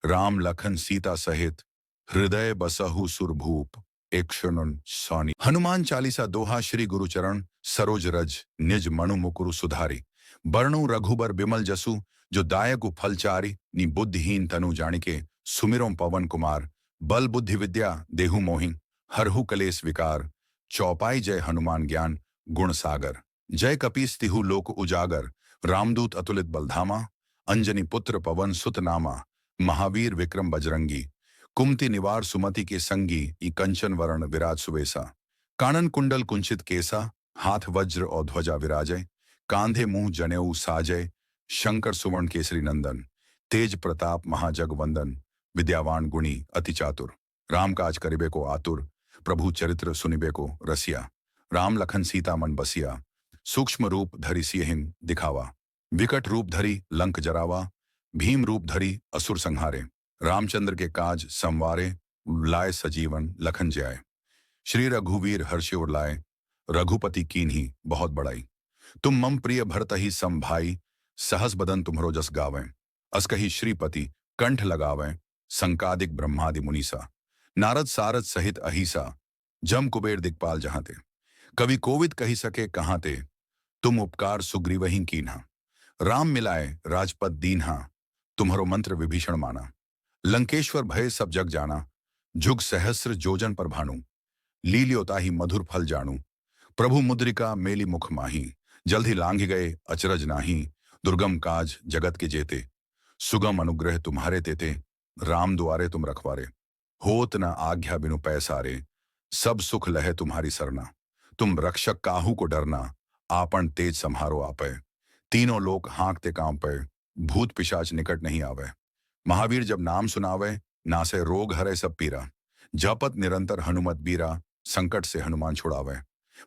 राम लखन सीता सहित, हृदय बसहु सुरभूप। एक शरण सानी। हनुमान चालीसा दोहा श्री गुरुचरण सरोज रज, निज मनु मुकुरु सुधारी। बरनु रघुबर बिमल जसु, जो दायकु फलचारी। नी बुद्धिहीन तनु जानिके, सुमिरों पवन कुमार। बल बुद्धि विद्या देहु मोहि, हरहु कलेस विकार। चौपाई जय हनुमान ज्ञान गुण सागर। जय कपीस तिहु लोक उजागर, रामदूत अतुलित बलधामा। अंजनी पुत्र पवन सुत नामा, महावीर विक्रम बजरंगी। कुमति निवार सुमति के संगी, ई कंचन वरण विराज सुवेसा। कानन कुंडल कुंचित केसा, हाथ वज्र और ध्वजा विराजय। कांधे मुंह जनेऊ साजय, शंकर सुवर्ण केसरी नंदन। तेज प्रताप महाजगवंदन, विद्यावान गुणी अति चातुर। राम काज करिबे को आतुर, प्रभु चरित्र सुनिबे को रसिया। राम लखन सीता मन बसिया, सूक्ष्म रूप धरि सियहिं दिखावा। विकट रूप धरि लंक जरावा, भीम रूप धरि असुर संहारे। रामचंद्र के काज संवारे, लाए सजीवन लखन जाय। श्री रघुवीर हर्षि उर लाए, रघुपति कीन्ही बहुत बड़ाई। तुम मम प्रिय भरत ही सम भाई, सहस बदन तुम्हरो जस गावें। अस कही श्रीपति कंठ लगावें, संकादिक ब्रह्मादि मुनीसा। नारद सारद सहित अहिसा, जम कुबेर दिक्पाल जहां ते। कवि कोविद कही सके कहां ते, तुम उपकार सुग्रीवहीं कीन्हा। राम मिलाए राजपद दीन्हा, तुम्हारो मंत्र विभीषण माना। लंकेश्वर भय सब जग जाना, जुग सहस्र जोजन पर भानु। लील्योता ही मधुर फल जानू, प्रभु मुद्रिका मेली मुख माही। जल्द ही लांघ गए अचरज नाही, दुर्गम काज जगत के जेते। सुगम अनुग्रह तुम्हारे तेते, राम दुआरे तुम रखवारे। होत न आज्ञा बिनु पैसारे, सब सुख लहे तुम्हारी सरना। तुम रक्षक काहू को डरना, आपन तेज संहारो आपे। तीनों लोक हाँकते कांपे, भूत पिशाच निकट नहीं आवे। महावीर जब नाम सुनावे, नासे रोग हरे सब पीरा। जपत निरंतर हनुमत बीरा, संकट से हनुमान छुड़ावे।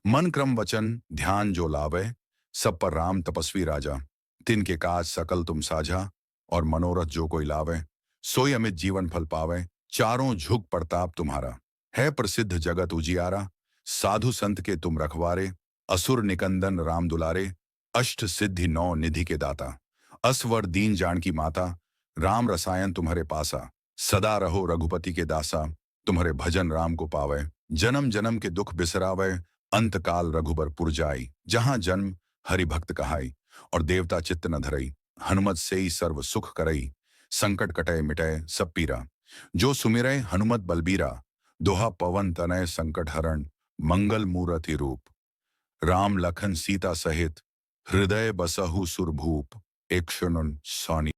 मन क्रम वचन ध्यान जो लावे, सब पर राम तपस्वी राजा। तिनके काज सकल तुम साझा, और मनोरथ जो कोई लावे। सोई अमित जीवन फल पावे, चारों झुक प्रताप तुम्हारा। है प्रसिद्ध जगत उजियारा, साधु संत के तुम रखवारे। असुर निकंदन राम दुलारे, अष्ट सिद्धि नौ निधि के दाता। असवर दीन जानकी माता, राम रसायन तुम्हारे पासा। सदा रहो रघुपति के दासा, तुम्हारे भजन राम को पावे। जन्म जन्म के दुख बिसरावे, अंत काल रघुबर पुर जाई। जहां जन्म हरि भक्त कहाई, और देवता चित्त न धरई। हनुमत से ही सर्व सुख करई, संकट कटय मिटय सब पीरा। जो सुमिरै हनुमत बलबीरा, दोहा पवन तनय संकट हरण। मंगल मूरति रूप, राम लखन सीता सहित। हृदय बसहु सुरभूप, एक क्षण सौनि।